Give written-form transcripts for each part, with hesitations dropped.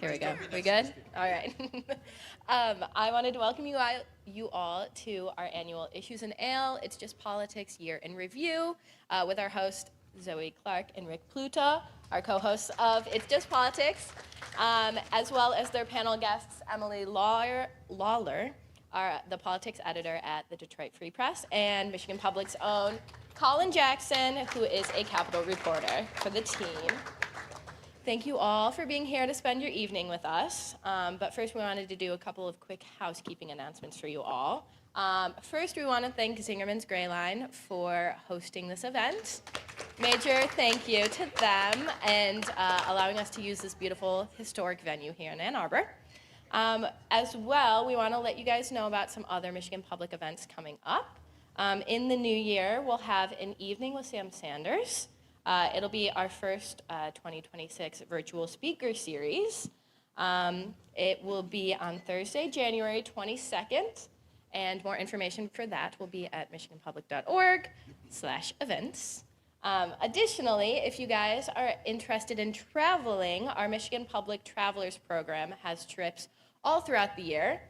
Here we go. We good? All right. I wanted to welcome you all to our annual Issues and Ale. It's Just Politics Year in Review with our host, Zoe Clark and Rick Pluta, our co-hosts of It's Just Politics, as well as their panel guests, Emily Lawler, the politics editor at the Detroit Free Press, and Michigan Public's own Colin Jackson, who is a Capitol reporter for the team. Thank you all for being here to spend your evening with us. But first, we wanted to do a couple of quick housekeeping announcements for you all. First, we want to thank Zingerman's Gray Line for hosting this event. Major thank you to them and allowing us to use this beautiful historic venue here in Ann Arbor. As well, we want to let you guys know about some other Michigan Public events coming up. In the new year, we'll have an evening with Sam Sanders. It'll be our first 2026 virtual speaker series. It will be on Thursday, January 22nd, and more information for that will be at michiganpublic.org/events. Additionally, if you guys are interested in traveling, our Michigan Public Travelers Program has trips all throughout the year.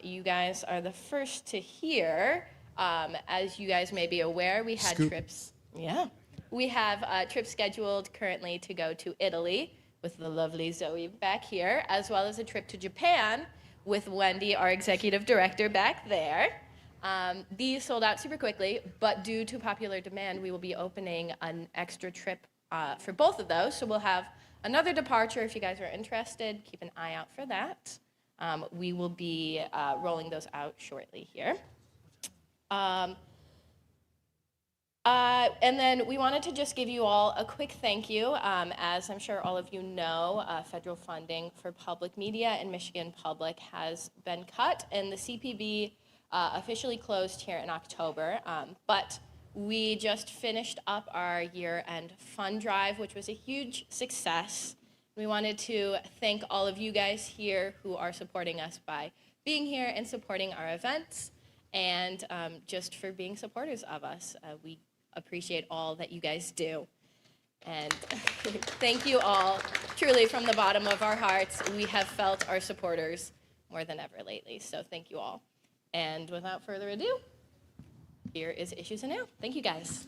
You guys are the first to hear. As you guys may be aware, we had trips. Yeah. We have trips scheduled currently to go to Italy with the lovely Zoe back here, as well as a trip to Japan with Wendy, our executive director, back there. These sold out super quickly, but due to popular demand, we will be opening an extra trip for both of those. So we'll have another departure if you guys are interested. Keep an eye out for that. We will be rolling those out shortly here. And then we wanted to just give you all a quick thank you. As I'm sure all of you know, federal funding for public media in Michigan Public has been cut, and the CPB officially closed here in October. But we just finished up our year-end fund drive, which was a huge success. We wanted to thank all of you guys here who are supporting us by being here and supporting our events, and just for being supporters of us. We appreciate all that you guys do. And thank you all, truly from the bottom of our hearts. We have felt our supporters more than ever lately, so thank you all. And without further ado, here is Issues and Ale. Thank you, guys.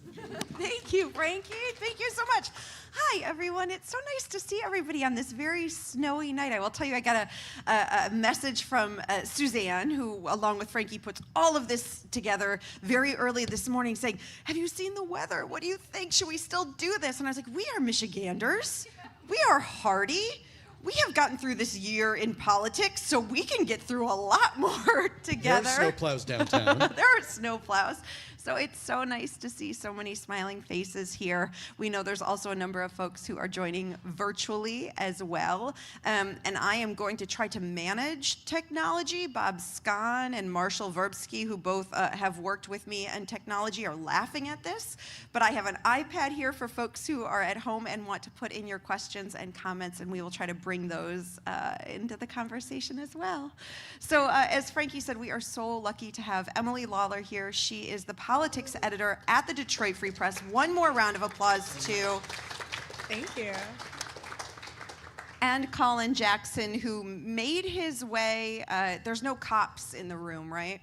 Thank you, Frankie. Thank you so much. Hi, everyone. It's so nice to see everybody on this very snowy night. I will tell you, I got a message from Suzanne, who, along with Frankie, puts all of this together very early this morning, saying, have you seen the weather? What do you think? Should we still do this? And I was like, we are Michiganders. We are hardy. We have gotten through this year in politics, so we can get through a lot more together. There are snowplows downtown. There are snowplows. So it's so nice to see so many smiling faces here. We know there's also a number of folks who are joining virtually as well. And I am going to try to manage technology. Bob Scahn and Marshall Verbsky, who both have worked with me in technology, are laughing at this. But I have an iPad here for folks who are at home and want to put in your questions and comments, and we will try to bring those into the conversation as well. So as Frankie said, we are so lucky to have Emily Lawler here. She is the politics editor at the Detroit Free Press. One more round of applause to Thank you. And Colin Jackson, who made his way, there's no cops in the room, right?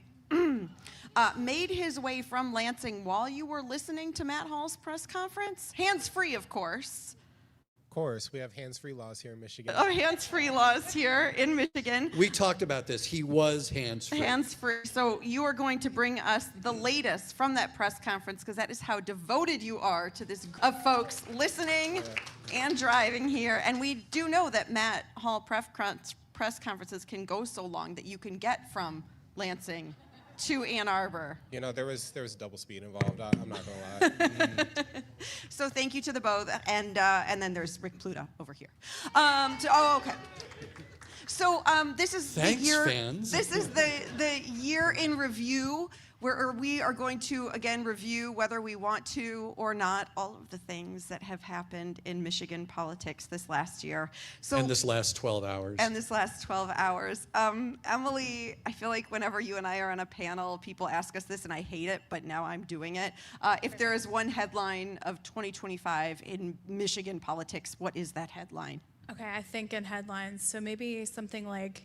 Made his way from Lansing while you were listening to Matt Hall's press conference. Hands-free, of course. Of course, we have hands-free laws here in Michigan. Oh, hands-free laws here in Michigan. We talked about this. He was hands-free. Hands-free. So you are going to bring us the latest from that press conference, because that is how devoted you are to this group of folks listening and driving here. And we do know that Matt Hall press conferences can go so long that you can get from Lansing to Ann Arbor. You know, there was double speed involved. I'm not gonna lie. So thank you to the both, and then there's Rick Pluta over here. Okay. So this is Thanks, the year. fans. This is the year in review, where we are going to again review, whether we want to or not, all of the things that have happened in Michigan politics this last year. So and this last 12 hours. And this last 12 hours. Emily, I feel like whenever you and I are on a panel, people ask us this, and I hate it, but now I'm doing it. If there is one headline of 2025 in Michigan politics, what is that headline? Okay, I think in headlines, so maybe something like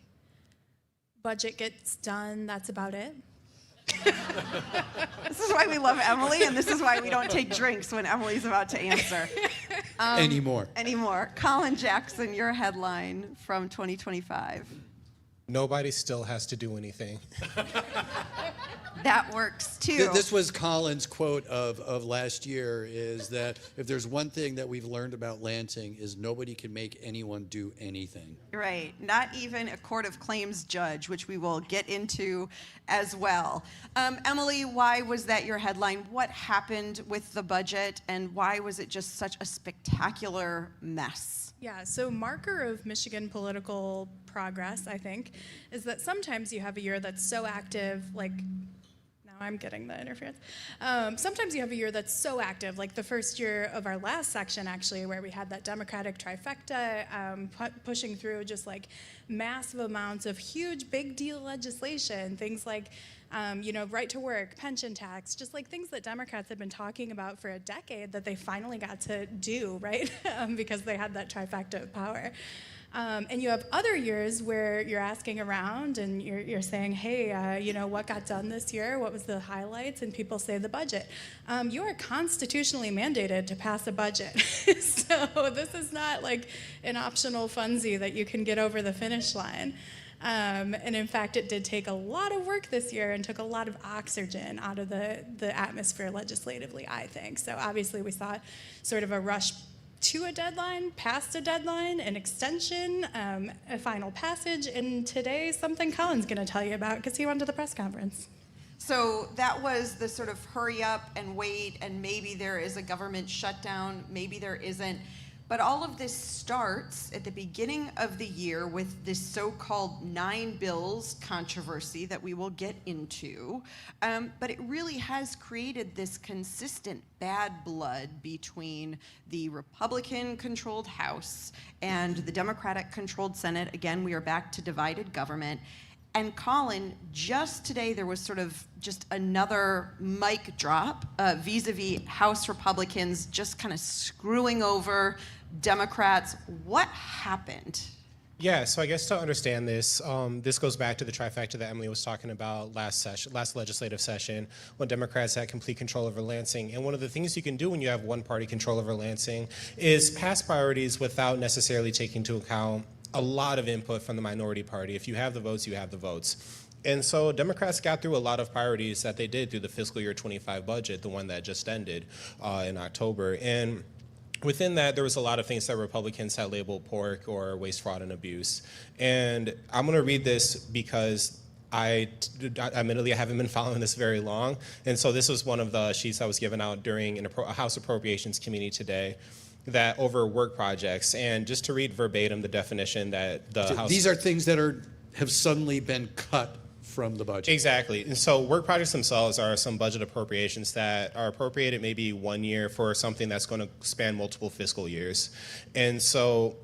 budget gets done, that's about it. This is why we love Emily, and this is why we don't take drinks when Emily's about to answer. Anymore. Anymore. Colin Jackson, your headline from 2025. Nobody still has to do anything. That works too. This was Colin's quote of last year, is that if there's one thing that we've learned about Lansing is nobody can make anyone do anything. Right. Not even a court of claims judge, which we will get into as well. Emily, why was that your headline? What happened with the budget, and why was it just such a spectacular mess? Yeah, so marker of Michigan political progress, I think, is that sometimes you have a year that's so active, like, now I'm getting the interference. Sometimes you have a year that's so active, like the first year of our last section, actually, where we had that Democratic trifecta pushing through just like massive amounts of huge, big deal legislation, things like right to work, pension tax, just like things that Democrats have been talking about for a decade that they finally got to do, right? Because they had that trifecta of power. And you have other years where you're asking around and you're saying, hey, what got done this year? What was the highlights? And people say the budget. You are constitutionally mandated to pass a budget. So this is not like an optional funsie that you can get over the finish line. And in fact, it did take a lot of work this year and took a lot of oxygen out of the atmosphere legislatively, I think. So obviously we saw sort of a rush to a deadline, past a deadline, an extension, a final passage, and today something Colin's going to tell you about because he went to the press conference. So that was the sort of hurry up and wait, and maybe there is a government shutdown, maybe there isn't. But all of this starts at the beginning of the year with this so-called 9 bills controversy that we will get into. But it really has created this consistent bad blood between the Republican-controlled House and the Democratic-controlled Senate. Again, we are back to divided government. And Colin, just today there was sort of just another mic drop vis-a-vis House Republicans just kind of screwing over Democrats. What happened? Yeah, so I guess to understand this, this goes back to the trifecta that Emily was talking about last legislative session, when Democrats had complete control over Lansing. And one of the things you can do when you have one-party control over Lansing is pass priorities without necessarily taking into account a lot of input from the minority party. If you have the votes, you have the votes. And so Democrats got through a lot of priorities that they did through the fiscal year 25 budget, the one that just ended in October. And within that, there was a lot of things that Republicans had labeled pork or waste, fraud, and abuse. And I'm going to read this because admittedly, I haven't been following this very long. And so this was one of the sheets that was given out during a House Appropriations Committee today, that over work projects. And just to read verbatim the definition that the House... These are things that have suddenly been cut from the budget. Exactly. And so work projects themselves are some budget appropriations that are appropriated maybe 1 year for something that's going to span multiple fiscal years. And so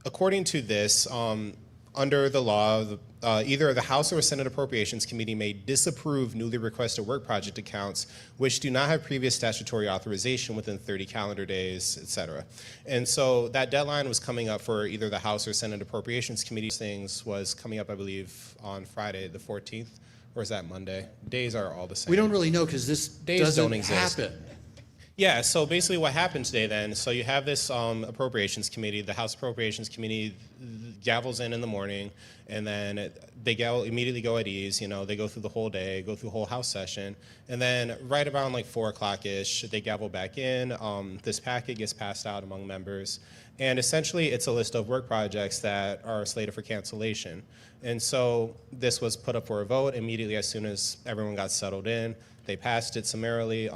according to this, under the law, either the House or Senate Appropriations Committee may disapprove newly requested work project accounts which do not have previous statutory authorization within 30 calendar days, et cetera. And so that deadline was coming up for either the House or Senate Appropriations Committee. Things was coming up, I believe, on Friday the 14th, or is that Monday? Days are all the same. We don't really know because this doesn't happen. Yeah, so basically what happened today then, so you have this Appropriations Committee, the House Appropriations Committee gavels in the morning, and then they immediately go at ease, they go through the whole day, go through the whole House session, and then right around like 4 o'clock-ish, they gavel back in, this packet gets passed out among members, and essentially it's a list of work projects that are slated for cancellation. And so this was put up for a vote immediately as soon as everyone got settled in. They passed it summarily.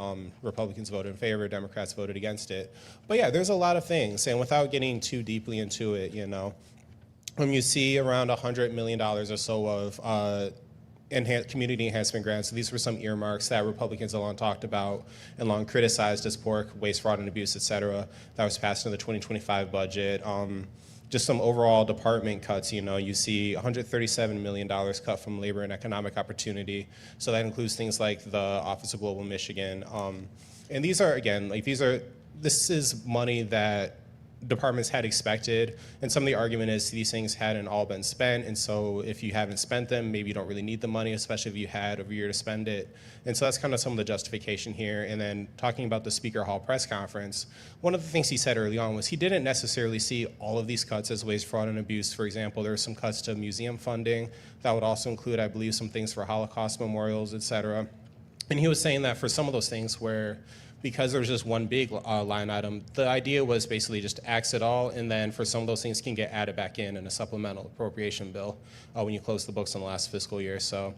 Republicans voted in favor, Democrats voted against it. But yeah, there's a lot of things, and without getting too deeply into it, when you see around $100 million or so of community enhancement grants, these were some earmarks that Republicans have long talked about and long criticized as pork, waste, fraud, and abuse, et cetera, that was passed in the 2025 budget. Just some overall department cuts, you see $137 million cut from labor and economic opportunity. So that includes things like the Office of Global Michigan. And these are, again, this is money that departments had expected. And some of the argument is these things hadn't all been spent, and so if you haven't spent them, maybe you don't really need the money, especially if you had over a year to spend it. And so that's kind of some of the justification here. And then talking about the Speaker Hall press conference, one of the things he said early on was he didn't necessarily see all of these cuts as waste, fraud, and abuse. For example, there were some cuts to museum funding. That would also include, I believe, some things for Holocaust memorials, et cetera. And he was saying that for some of those things where, because there was just one big line item, the idea was basically just to axe it all, and then for some of those things can get added back in a supplemental appropriation bill when you close the books on the last fiscal year. So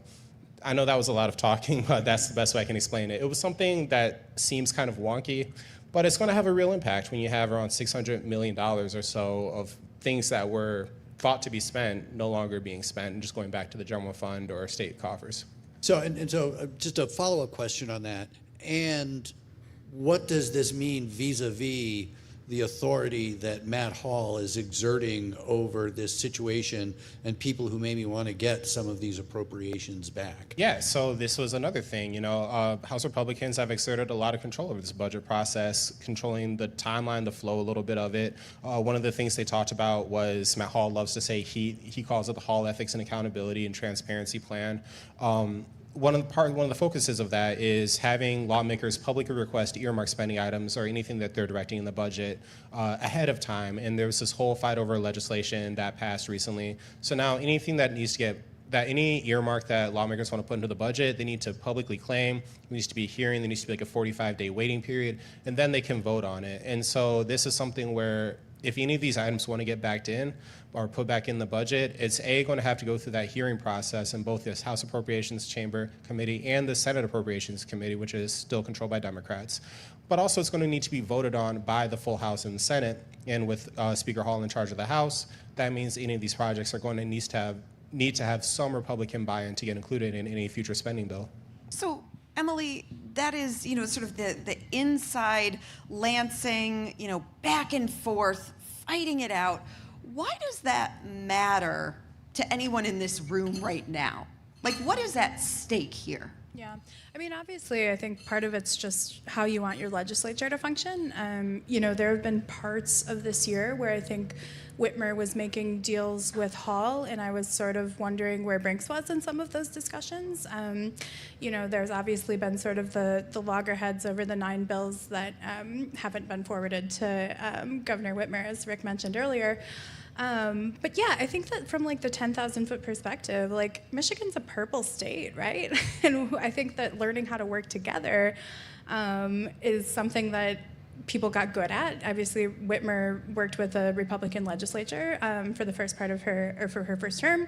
I know that was a lot of talking, but that's the best way I can explain it. It was something that seems kind of wonky, but it's going to have a real impact when you have around $600 million or so of things that were thought to be spent no longer being spent and just going back to the general fund or state coffers. So, just a follow-up question on that. And what does this mean vis-a-vis the authority that Matt Hall is exerting over this situation and people who maybe want to get some of these appropriations back? Yeah, so this was another thing. House Republicans have exerted a lot of control over this budget process, controlling the timeline, the flow, a little bit of it. One of the things they talked about was Matt Hall loves to say he calls it the Hall Ethics and Accountability and Transparency Plan. One of the focuses of that is having lawmakers publicly request earmark spending items or anything that they're directing in the budget ahead of time. And there was this whole fight over legislation that passed recently. So now anything that needs to get, that any earmark that lawmakers want to put into the budget, they need to publicly claim. There needs to be a hearing. There needs to be like a 45-day waiting period, and then they can vote on it. And so this is something where if any of these items want to get backed in or put back in the budget, it's going to have to go through that hearing process in both this House Appropriations Chamber Committee and the Senate Appropriations Committee, which is still controlled by Democrats. But also it's going to need to be voted on by the full House and Senate. And with Speaker Hall in charge of the House, that means any of these projects are going to need to have some Republican buy-in to get included in any future spending bill. So, Emily, that is, sort of the inside Lansing, back and forth, fighting it out. Why does that matter to anyone in this room right now? Like, what is at stake here? Yeah, I mean, obviously, I think part of it's just how you want your legislature to function. There have been parts of this year where I think Whitmer was making deals with Hall, and I was sort of wondering where Brinks was in some of those discussions. There's obviously been sort of the loggerheads over the 9 bills that haven't been forwarded to Governor Whitmer, as Rick mentioned earlier. But yeah, I think that from like the 10,000-foot perspective, like Michigan's a purple state, right? And I think that learning how to work together is something that people got good at. Obviously, Whitmer worked with a Republican legislature for the first part of for her first term.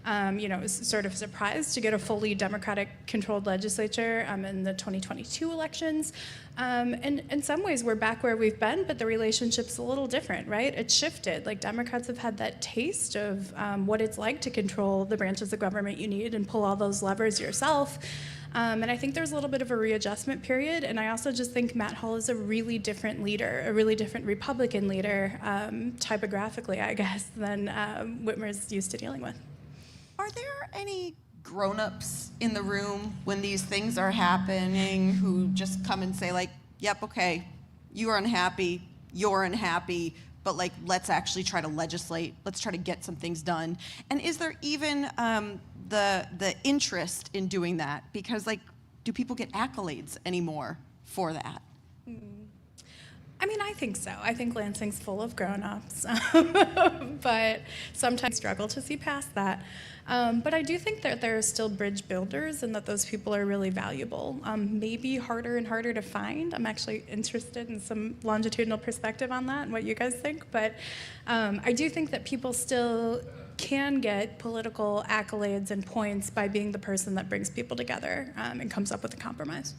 It was sort of a surprise to get a fully Democratic-controlled legislature in the 2022 elections. And in some ways, we're back where we've been, but the relationship's a little different, right? It's shifted. Like, Democrats have had that taste of what it's like to control the branches of government you need and pull all those levers yourself. And I think there's a little bit of a readjustment period. And I also just think Matt Hall is a really different leader, a really different Republican leader, typographically, I guess, than Whitmer's used to dealing with. Are there any grown-ups in the room when these things are happening who just come and say, like, yep, okay, you're unhappy, but like, let's actually try to legislate, let's try to get some things done? And is there even the interest in doing that? Because, like, do people get accolades anymore for that? I mean, I think so. I think Lansing's full of grown-ups, but sometimes struggle to see past that. But I do think that there are still bridge builders and that those people are really valuable. Maybe harder and harder to find. I'm actually interested in some longitudinal perspective on that and what you guys think. But I do think that people still can get political accolades and points by being the person that brings people together and comes up with a compromise.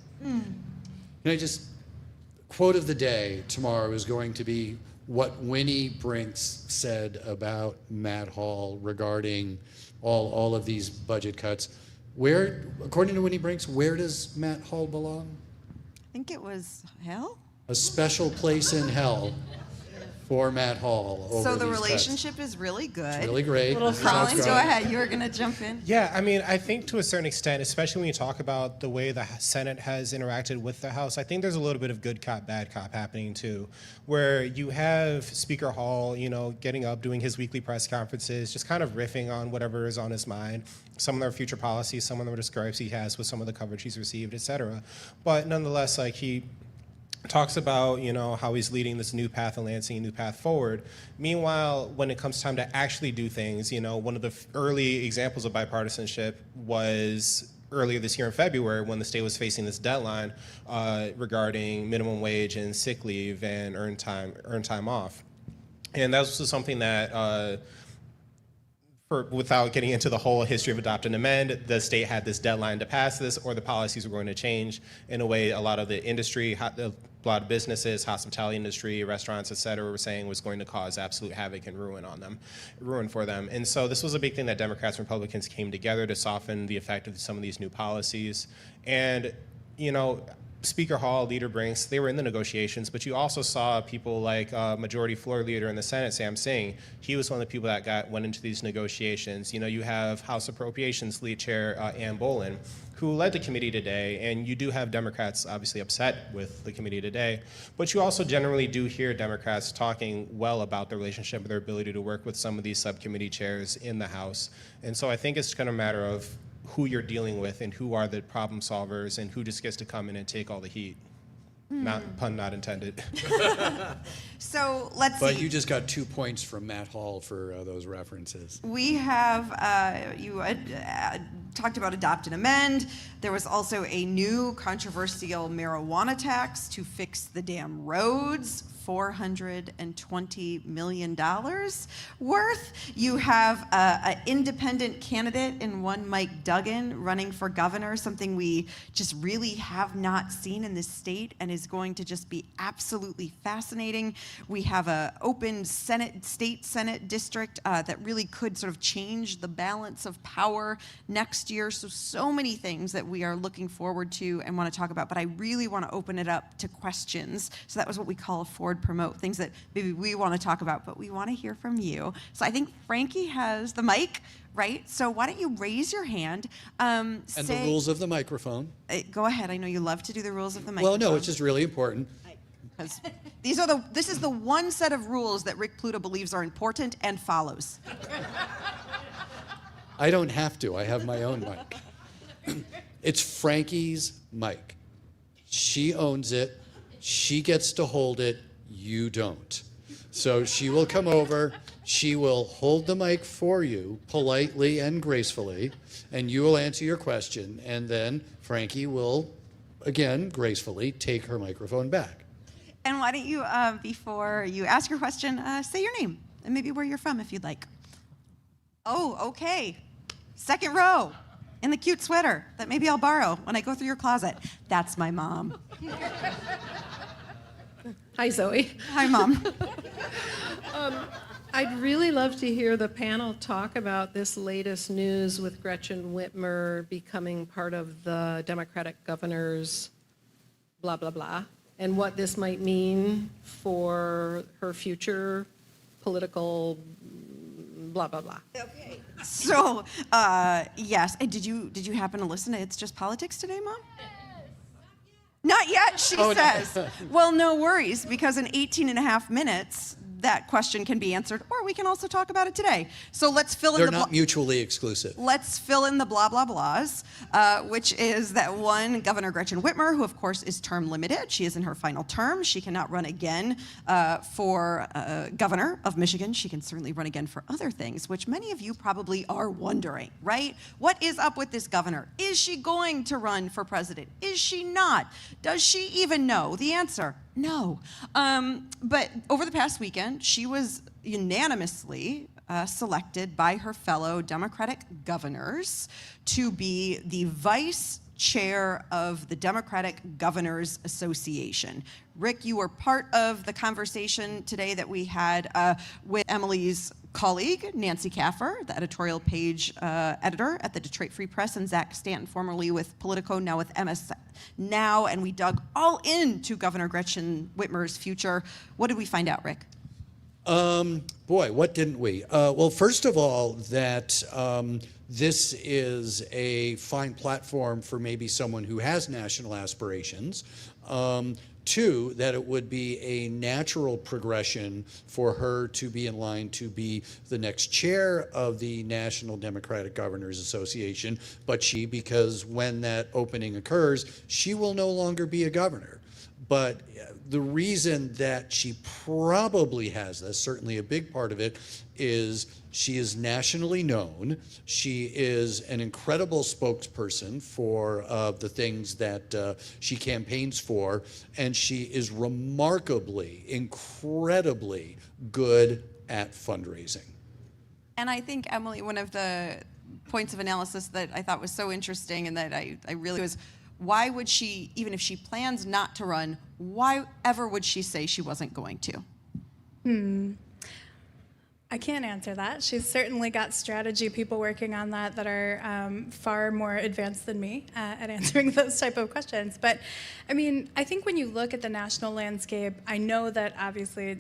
Quote of the day tomorrow is going to be what Winnie Brinks said about Matt Hall regarding all of these budget cuts. Where, according to Winnie Brinks, where does Matt Hall belong? I think it was hell? A special place in hell. for Matt Hall over So the these cuts. relationship is really good. It's really great. Little This sounds Collins, great. go ahead. You were going to jump in. Yeah, I mean, I think to a certain extent, especially when you talk about the way the Senate has interacted with the House, I think there's a little bit of good cop, bad cop happening too, where you have Speaker Hall, getting up, doing his weekly press conferences, just kind of riffing on whatever is on his mind, some of their future policies, some of the gripes he has with some of the coverage he's received, et cetera. But nonetheless, like he talks about, how he's leading this new path in Lansing, new path forward. Meanwhile, when it comes time to actually do things, one of the early examples of bipartisanship was earlier this year in February when the state was facing this deadline regarding minimum wage and sick leave and earned time off. And that was something that without getting into the whole history of adopt and amend, the state had this deadline to pass this, or the policies were going to change in a way a lot of the industry, a lot of businesses, hospitality industry, restaurants, et cetera, were saying was going to cause absolute havoc and ruin for them. And so this was a big thing that Democrats and Republicans came together to soften the effect of some of these new policies. And, Speaker Hall, Leader Brinks, they were in the negotiations, but you also saw people like Majority Floor Leader in the Senate, Sam Singh. He was one of the people that went into these negotiations. You have House Appropriations Lead Chair Ann Bolin, who led the committee today, and you do have Democrats obviously upset with the committee today, but you also generally do hear Democrats talking well about their relationship and their ability to work with some of these subcommittee chairs in the House. And so I think it's kind of a matter of who you're dealing with and who are the problem solvers and who just gets to come in and take all the heat. Pun not intended. So let's But see. you just got 2 points from Matt Hall for those references. We have, you talked about adopt and amend. There was also a new controversial marijuana tax to fix the damn roads, $420 million worth. You have an independent candidate in one Mike Duggan running for governor, something we just really have not seen in this state and is going to just be absolutely fascinating. We have an open state Senate district that really could sort of change the balance of power next year. So many things that we are looking forward to and want to talk about, but I really want to open it up to questions. So that was what we call a forward promote, things that maybe we want to talk about, but we want to hear from you. So I think Frankie has the mic, right? So why don't you raise your hand? And the rules of the microphone. Go ahead. I know you love to do the rules of the Well, microphone. no, it's just really important. Because this is the one set of rules that Rick Pluta believes are important and follows. I don't have to. I have my own mic. It's Frankie's mic. She owns it. She gets to hold it. You don't. So she will come over. She will hold the mic for you politely and gracefully, and you will answer your question. And then Frankie will, again, gracefully take her microphone back. And why don't you, before you ask your question, say your name and maybe where you're from if you'd like. Oh, okay. Second row in the cute sweater that maybe I'll borrow when I go through your closet. That's my mom. Hi, Zoe. Hi, Mom. I'd really love to hear the panel talk about this latest news with Gretchen Whitmer becoming part of the Democratic governor's blah, blah, blah, and what this might mean for her future political blah, blah, blah. Okay. So, yes. And did you happen to listen to It's Just Politics today, Mom? Not yet, she says. Well, no worries, because in 18 and a half minutes, that question can be answered, or we can also talk about it today. So let's fill in They're not mutually exclusive. Let's fill in the blah, blah, blahs, which is that one, Governor Gretchen Whitmer, who of course is term limited. She is in her final term. She cannot run again for governor of Michigan. She can certainly run again for other things, which many of you probably are wondering, right? What is up with this governor? Is she going to run for president? Is she not? Does she even know? The answer, no. But over the past weekend, she was unanimously selected by her fellow Democratic governors to be the vice chair of the Democratic Governors Association. Rick, you were part of the conversation today that we had with Emily's colleague, Nancy Kaffer, the editorial page editor at the Detroit Free Press, and Zach Stanton, formerly with Politico, now with MS Now, and we dug all into Governor Gretchen Whitmer's future. What did we find out, Rick? Boy, what didn't we? Well, first of all, that this is a fine platform for maybe someone who has national aspirations. Two, that it would be a natural progression for her to be in line to be the next chair of the National Democratic Governors Association, because when that opening occurs, she will no longer be a governor. But the reason that she probably has this, certainly a big part of it, is she is nationally known. She is an incredible spokesperson for the things that she campaigns for, and she is remarkably, incredibly good at fundraising. And I think, Emily, one of the points of analysis that I thought was so interesting and that I really was, why would she, even if she plans not to run, why ever would she say she wasn't going to? I can't answer that. She's certainly got strategy people working on that are far more advanced than me at answering those type of questions. But I mean, I think when you look at the national landscape, I know that obviously,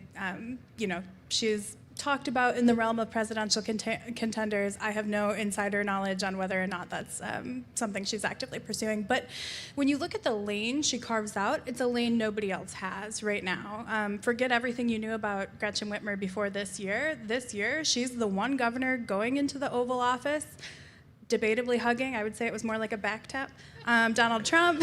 she's talked about in the realm of presidential contenders. I have no insider knowledge on whether or not that's something she's actively pursuing. But when you look at the lane she carves out, it's a lane nobody else has right now. Forget everything you knew about Gretchen Whitmer before this year. This year, she's the one governor going into the Oval Office, debatably hugging, I would say it was more like a back tap, Donald Trump,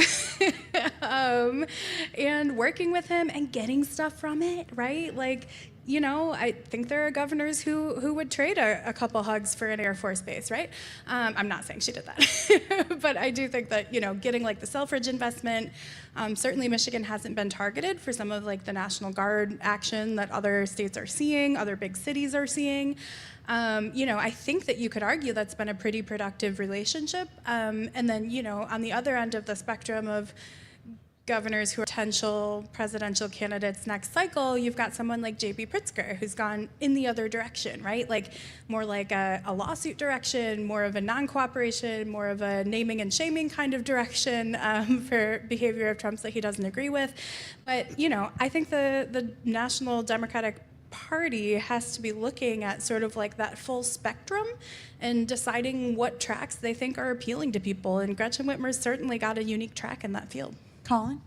and working with him and getting stuff from it, right? Like, I think there are governors who would trade a couple hugs for an Air Force base, right? I'm not saying she did that, but I do think that, getting like the Selfridge investment, certainly Michigan hasn't been targeted for some of like the National Guard action that other states are seeing, other big cities are seeing. I think that you could argue that's been a pretty productive relationship. And then, on the other end of the spectrum of governors who are potential presidential candidates next cycle, you've got someone like J.B. Pritzker, who's gone in the other direction, right? Like more like a lawsuit direction, more of a non-cooperation, more of a naming and shaming kind of direction for behavior of Trump's that he doesn't agree with. But, I think the National Democratic Party has to be looking at sort of like that full spectrum and deciding what tracks they think are appealing to people. And Gretchen Whitmer's certainly got a unique track in that field. Colin?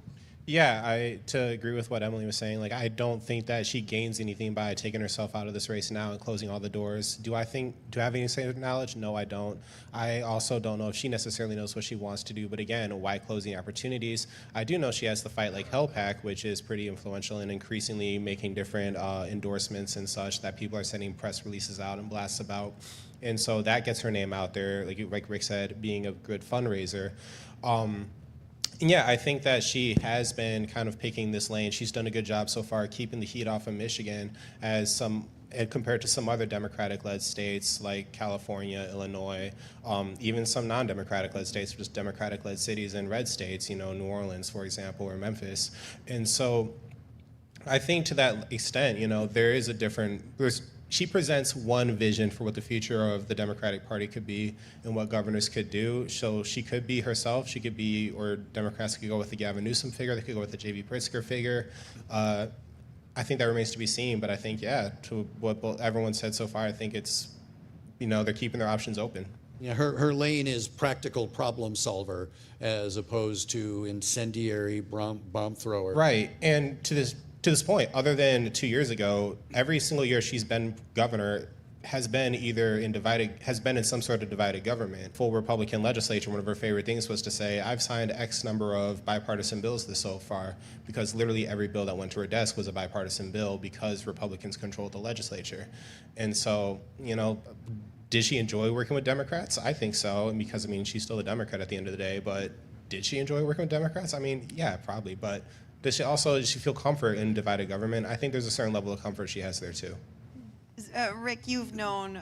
Yeah, to agree with what Emily was saying, like I don't think that she gains anything by taking herself out of this race now and closing all the doors. Do I have any insider knowledge? No, I don't. I also don't know if she necessarily knows what she wants to do, but again, why closing opportunities? I do know she has the Fight Like Hell PAC, which is pretty influential and increasingly making different endorsements and such that people are sending press releases out and blasts about. And so that gets her name out there, like Rick said, being a good fundraiser. Yeah, I think that she has been kind of picking this lane. She's done a good job so far keeping the heat off of Michigan compared to some other Democratic-led states like California, Illinois, even some non-Democratic-led states, just Democratic-led cities and red states, New Orleans, for example, or Memphis. And so I think to that extent, there is she presents one vision for what the future of the Democratic Party could be and what governors could do. So she could be herself. She could be, or Democrats could go with the Gavin Newsom figure. They could go with the J.B. Pritzker figure. I think that remains to be seen. But I think, to what everyone said so far, I think it's, they're keeping their options open. Yeah, her lane is practical problem solver as opposed to incendiary bomb thrower. Right, and to this point, other than 2 years ago, every single year she's been governor has been in some sort of divided government. Full Republican legislature, one of her favorite things was to say, I've signed X number of bipartisan bills so far, because literally every bill that went to her desk was a bipartisan bill because Republicans controlled the legislature. And so, did she enjoy working with Democrats? I think so, and because, she's still a Democrat at the end of the day, but did she enjoy working with Democrats? Yeah, probably, but does she feel comfort in divided government? I think there's a certain level of comfort she has there too. Rick, you've known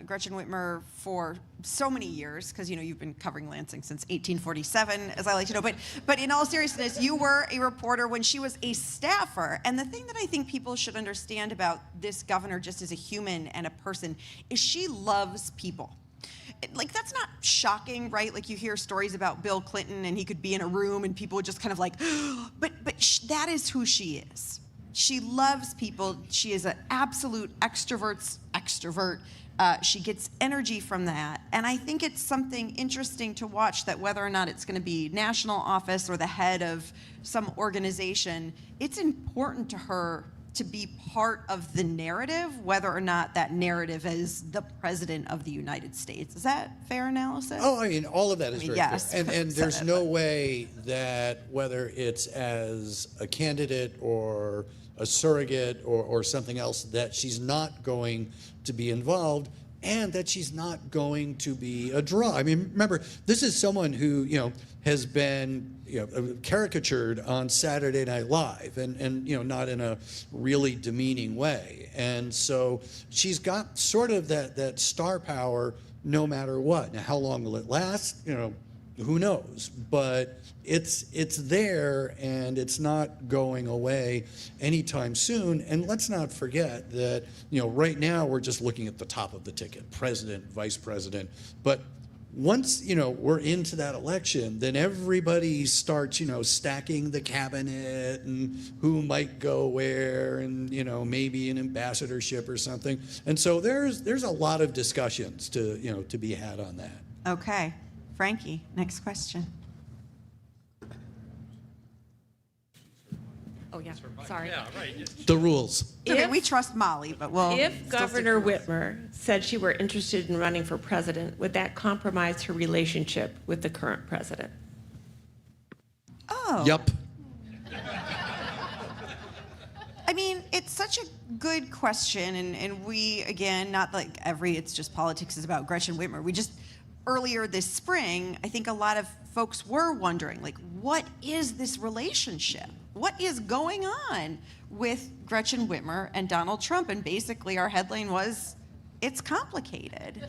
Gretchen Whitmer for so many years because you've been covering Lansing since 1847, as I like to know. But in all seriousness, you were a reporter when she was a staffer. And the thing that I think people should understand about this governor, just as a human and a person, is she loves people. Like, that's not shocking, right? Like, you hear stories about Bill Clinton and he could be in a room and people would just kind of like, but that is who she is. she loves people. She is an absolute extrovert. She gets energy from that. And I think it's something interesting to watch, that whether or not it's going to be national office or the head of some organization, it's important to her to be part of the narrative, whether or not that narrative is the president of the United States. Is that fair analysis? Oh, I mean, all of that is very yes. fair. And there's no way that whether it's as a candidate or a surrogate or something else, that she's not going to be involved, and that she's not going to be a draw. I mean, remember, this is someone who, has been, caricatured on Saturday Night Live, and not in a really demeaning way. And so she's got sort of that star power no matter what. Now, how long will it last? Who knows? But it's there, and it's not going away anytime soon. And let's not forget that, right now we're just looking at the top of the ticket, president, vice president. But once, we're into that election, then everybody starts, stacking the cabinet and who might go where, and, maybe an ambassadorship or something. And so there's a lot of discussions to be had on that. Okay. Frankie, next question. Oh, yeah, sorry. Yeah, right. The rules. Okay, If- we trust Molly, but we'll If still Governor stick to the rules. Whitmer said she were interested in running for president, would that compromise her relationship with the current president? Oh. Yup. I mean, it's such a good question, and we, again, not like it's just politics is about Gretchen Whitmer. We just, earlier this spring, I think a lot of folks were wondering, what is this relationship? What is going on with Gretchen Whitmer and Donald Trump? And basically our headline was, it's complicated.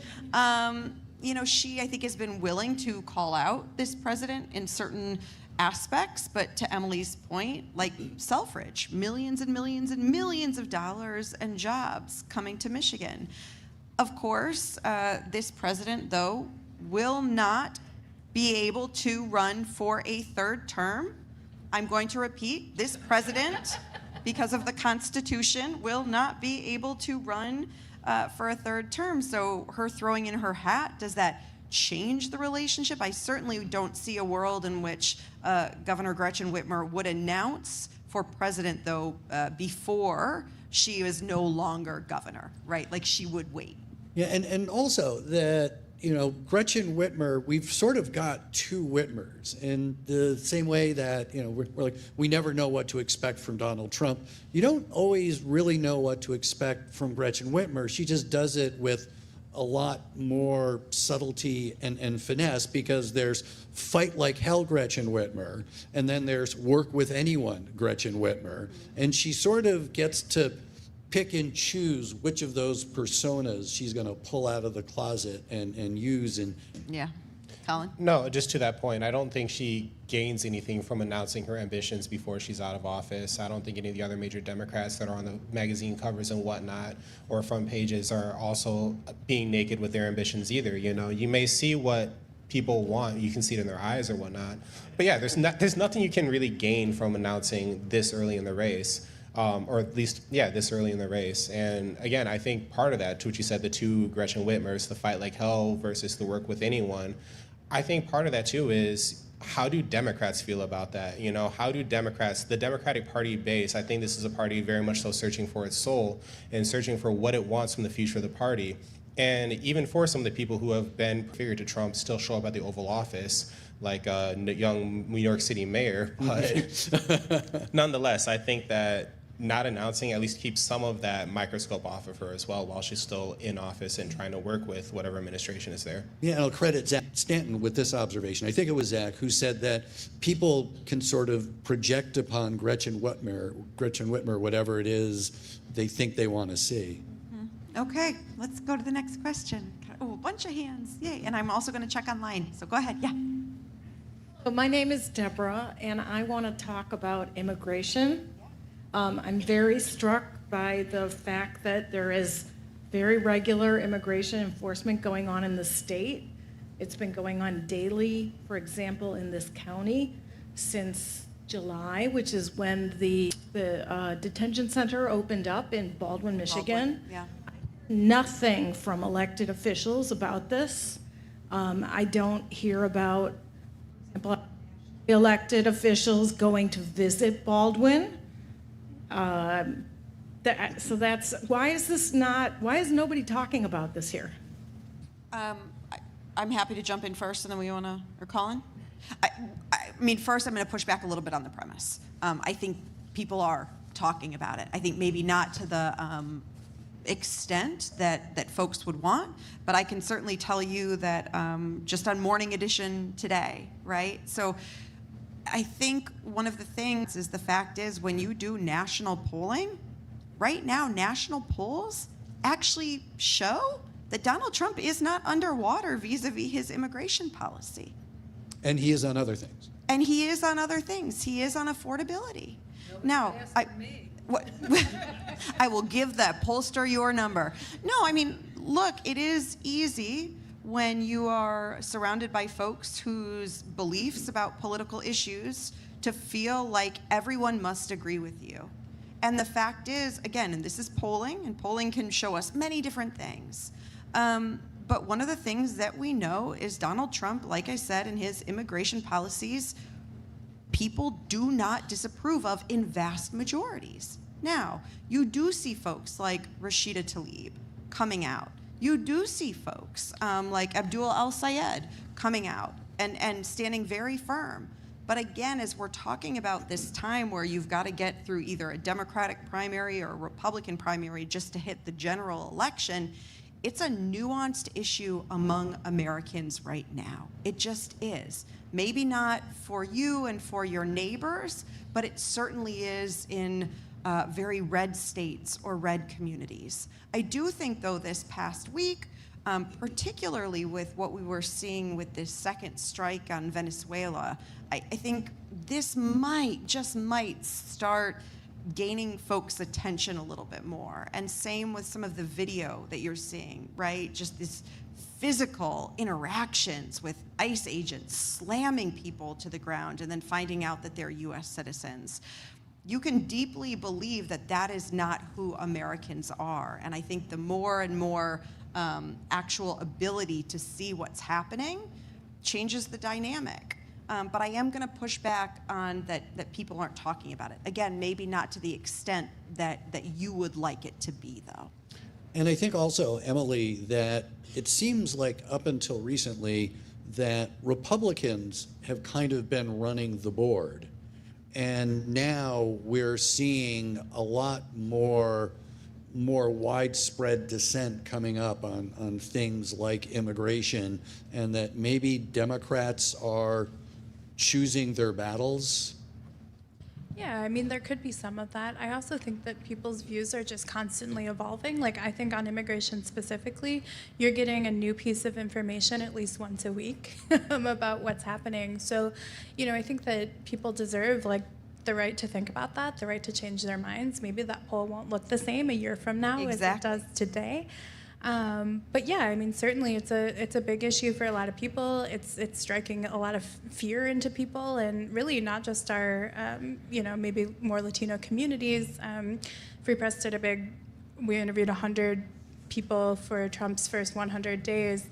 She, I think, has been willing to call out this president in certain aspects, but to Emily's point, like Selfridge, millions and millions and millions of dollars and jobs coming to Michigan. Of course, this president, though, will not be able to run for a third term. I'm going to repeat, this president, because of the Constitution, will not be able to run for a third term. So her throwing in her hat, does that change the relationship? I certainly don't see a world in which Governor Gretchen Whitmer would announce for president, though, before she is no longer governor, right? Like she would wait. Yeah, and also that, Gretchen Whitmer, we've sort of got two Whitmers in the same way that, we're like, we never know what to expect from Donald Trump. You don't always really know what to expect from Gretchen Whitmer. She just does it with a lot more subtlety and finesse, because there's fight like hell Gretchen Whitmer, and then there's work with anyone Gretchen Whitmer. And she sort of gets to pick and choose which of those personas she's going to pull out of the closet and use. And Yeah. Colin? No, just to that point, I don't think she gains anything from announcing her ambitions before she's out of office. I don't think any of the other major Democrats that are on the magazine covers and whatnot or front pages are also being naked with their ambitions either. You may see what people want, you can see it in their eyes or whatnot. But yeah, there's nothing you can really gain from announcing this early in the race. Or at least, this early in the race. And again, I think part of that, to what you said, the two Gretchen Whitmers, the fight like hell versus the work with anyone, I think part of that too is, how do Democrats feel about that? How do Democrats, the Democratic Party base, I think this is a party very much so searching for its soul and searching for what it wants from the future of the party. And even for some of the people who have been figured to Trump still show up at the Oval Office, like a young New York City mayor. But nonetheless, I think that not announcing at least keeps some of that microscope off of her as well while she's still in office and trying to work with whatever administration is there. yeah, and I'll credit Zach Stanton with this observation. I think it was Zach who said that people can sort of project upon Gretchen Whitmer, whatever it is they think they want to see. Okay, let's go to the next question. Oh, a bunch of hands. Yay. And I'm also going to check online. So go ahead. Yeah. So my name is Deborah, and I want to talk about immigration. I'm very struck by the fact that there is very regular immigration enforcement going on in the state. It's been going on daily, for example, in this county since July, which is when the detention center opened up in Baldwin, Michigan. Yeah. Nothing from elected officials about this. I don't hear about, for example, elected officials going to visit Baldwin. So that's, why is nobody talking about this here? I'm happy to jump in first, and then or Colin? I mean, first, I'm going to push back a little bit on the premise. I think people are talking about it. I think maybe not to the extent that folks would want, but I can certainly tell you that just on Morning Edition today, right? So I think one of the things is the fact is when you do national polling, right now, national polls actually show that Donald Trump is not underwater vis-a-vis his immigration policy. And he is on other things. And he is on other things. He is on affordability. Now, I will give that pollster your number. No, I mean, look, it is easy when you are surrounded by folks whose beliefs about political issues to feel like everyone must agree with you. And the fact is, again, and this is polling, and polling can show us many different things. But one of the things that we know is Donald Trump, like I said, in his immigration policies, people do not disapprove of in vast majorities. Now, you do see folks like Rashida Tlaib coming out. You do see folks like Abdul al-Sayed coming out and standing very firm. But again, as we're talking about this time where you've got to get through either a Democratic primary or a Republican primary just to hit the general election, it's a nuanced issue among Americans right now. It just is. Maybe not for you and for your neighbors, but it certainly is in very red states or red communities. I do think, though, this past week, particularly with what we were seeing with this second strike on Venezuela, I think this just might start gaining folks' attention a little bit more. And same with some of the video that you're seeing, right? Just this physical interactions with ICE agents slamming people to the ground and then finding out that they're US citizens. You can deeply believe that that is not who Americans are. And I think the more and more actual ability to see what's happening changes the dynamic. But I am going to push back on that people aren't talking about it. Again, maybe not to the extent that you would like it to be, though. And I think also, Emily, that it seems like up until recently that Republicans have kind of been running the board. And now we're seeing a lot more widespread dissent coming up on things like immigration, and that maybe Democrats are choosing their battles. Yeah, I mean, there could be some of that. I also think that people's views are just constantly evolving. Like, I think on immigration specifically, you're getting a new piece of information at least once a week about what's happening. So, I think that people deserve, like, the right to think about that, the right to change their minds. Maybe that poll won't look the same a year from now as it does today. But yeah, I mean, certainly it's a big issue for a lot of people. It's striking a lot of fear into people, and really not just our, maybe more Latino communities. Free Press did we interviewed 100 people for Trump's first 100 days,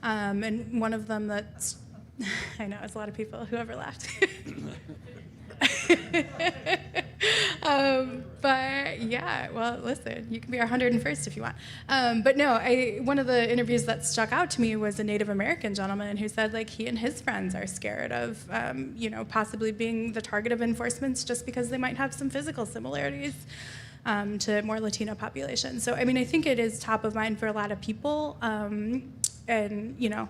and one of them that's, I know, it's a lot of people, whoever laughed. But yeah, well, listen, you can be our 101st if you want. But no, one of the interviews that stuck out to me was a Native American gentleman who said, like, he and his friends are scared of, possibly being the target of enforcements just because they might have some physical similarities to more Latino populations. So, I mean, I think it is top of mind for a lot of people. And,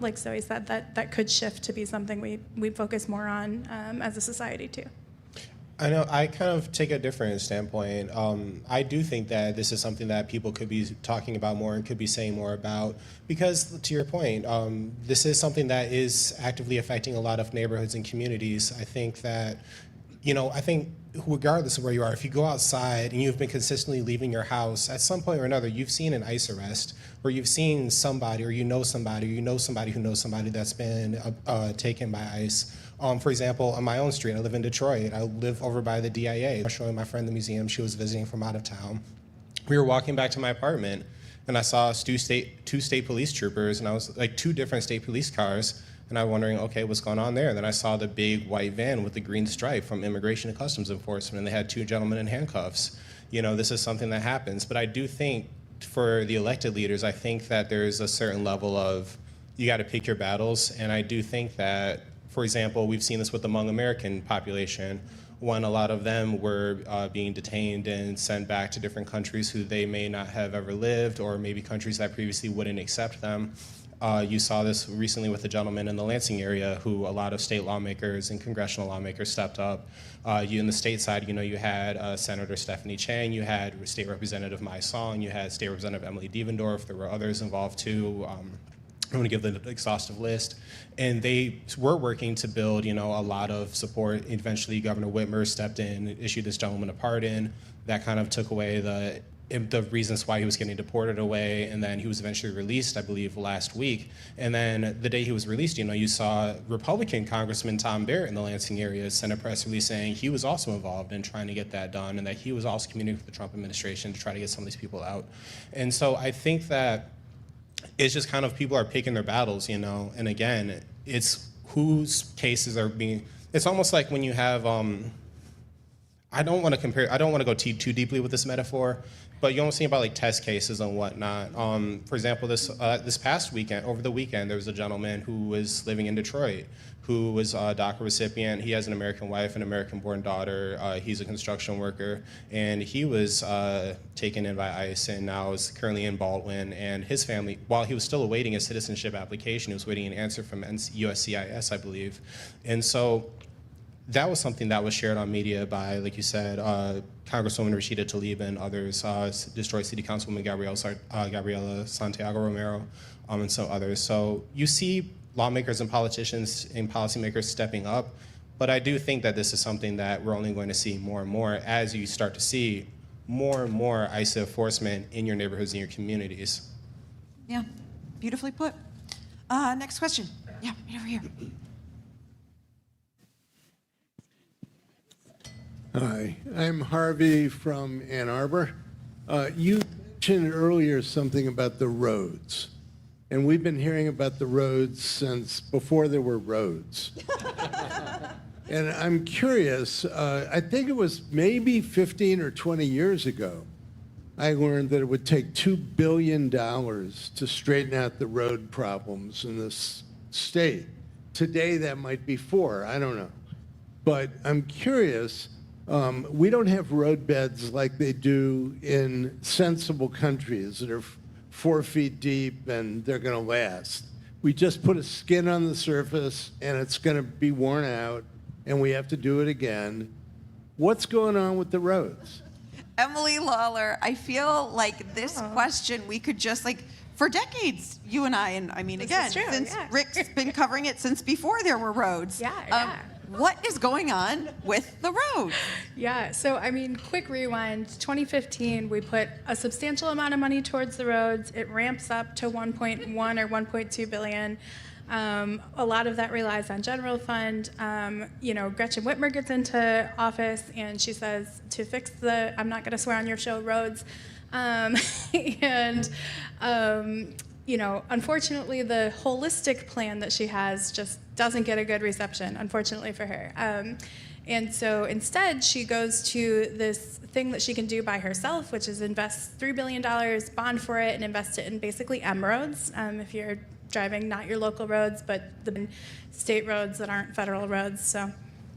like Zoe said, that could shift to be something we focus more on as a society, too. I know I kind of take a different standpoint. I do think that this is something that people could be talking about more and could be saying more about, because to your point, this is something that is actively affecting a lot of neighborhoods and communities. I think that, I think regardless of where you are, if you go outside and you've been consistently leaving your house, at some point or another, you've seen an ICE arrest, or you've seen somebody, or you know somebody, who knows somebody that's been taken by ICE, For example, on my own street, I live in Detroit. I live over by the DIA. I was showing my friend the museum. She was visiting from out of town. We were walking back to my apartment, and I saw two state police troopers, and I was like 2 different state police cars, and I was wondering, okay, what's going on there? And then I saw the big white van with the green stripe from Immigration and Customs Enforcement, and they had 2 gentlemen in handcuffs. You know, this is something that happens. But I do think for the elected leaders, I think that there's a certain level of, you got to pick your battles, and I do think that, for example, we've seen this with the Hmong American population, when a lot of them were being detained and sent back to different countries who they may not have ever lived, or maybe countries that previously wouldn't accept them. You saw this recently with the gentleman in the Lansing area who a lot of state lawmakers and congressional lawmakers stepped up. You in the state side, you know, you had Senator Stephanie Chang, you had State Representative Mai Song, you had State Representative Emily Devendorf, there were others involved too. I'm going to give the exhaustive list. And they were working to build, you know, a lot of support. Eventually, Governor Whitmer stepped in, issued this gentleman a pardon. That kind of took away the reasons why he was getting deported away. And then he was eventually released, I believe, last week. And then the day he was released, you know, you saw Republican Congressman Tom Barrett in the Lansing area send a press release saying he was also involved in trying to get that done, and that he was also communicating with the Trump administration to try to get some of these people out. And so I think that it's just kind of people are picking their battles, you know, and again, it's whose cases are being, it's almost like when you have, I don't want to go too deeply with this metaphor, but you almost think about like test cases and whatnot. For example, this past weekend, over the weekend, there was a gentleman who was living in Detroit who was a DACA recipient. He has an American wife, an American-born daughter. He's a construction worker, and he was taken in by ICE and now is currently in Baldwin. And his family, while he was still awaiting a citizenship application, he was waiting an answer from USCIS, I believe. And so that was something that was shared on media by, like you said, Congresswoman Rashida Tlaib and others, Detroit City Councilwoman Gabriela Santiago Romero, and some others. So you see lawmakers and politicians and policymakers stepping up, but I do think that this is something that we're only going to see more and more as you start to see more and more ICE enforcement in your neighborhoods and your communities. Yeah, beautifully put. Next question. Yeah, right over here. Hi, I'm Harvey from Ann Arbor. You mentioned earlier something about the roads, and we've been hearing about the roads since before there were roads. And I'm curious, I think it was maybe 15 or 20 years ago, I learned that it would take $2 billion to straighten out the road problems in this state. Today, that might be 4, I don't know. But I'm curious, we don't have road beds like they do in sensible countries that are 4 feet deep and they're going to last. We just put a skin on the surface and it's going to be worn out and we have to do it again. What's going on with the roads? Emily Lawler, I feel like this question we could just for decades, you and I mean, This again, is true, since yeah. Rick's been covering it since before there were roads. Yeah. What is going on with the roads? Yeah, so I mean, quick rewind. 2015, we put a substantial amount of money towards the roads. It ramps up to 1.1 or 1.2 billion. A lot of that relies on general fund. Gretchen Whitmer gets into office and she says to fix I'm not going to swear on your show, roads. Unfortunately, the holistic plan that she has just doesn't get a good reception, unfortunately for her. And so instead, she goes to this thing that she can do by herself, which is invest $3 billion, bond for it, and invest it in basically M-roads, if you're driving not your local roads, but the state roads that aren't federal roads. So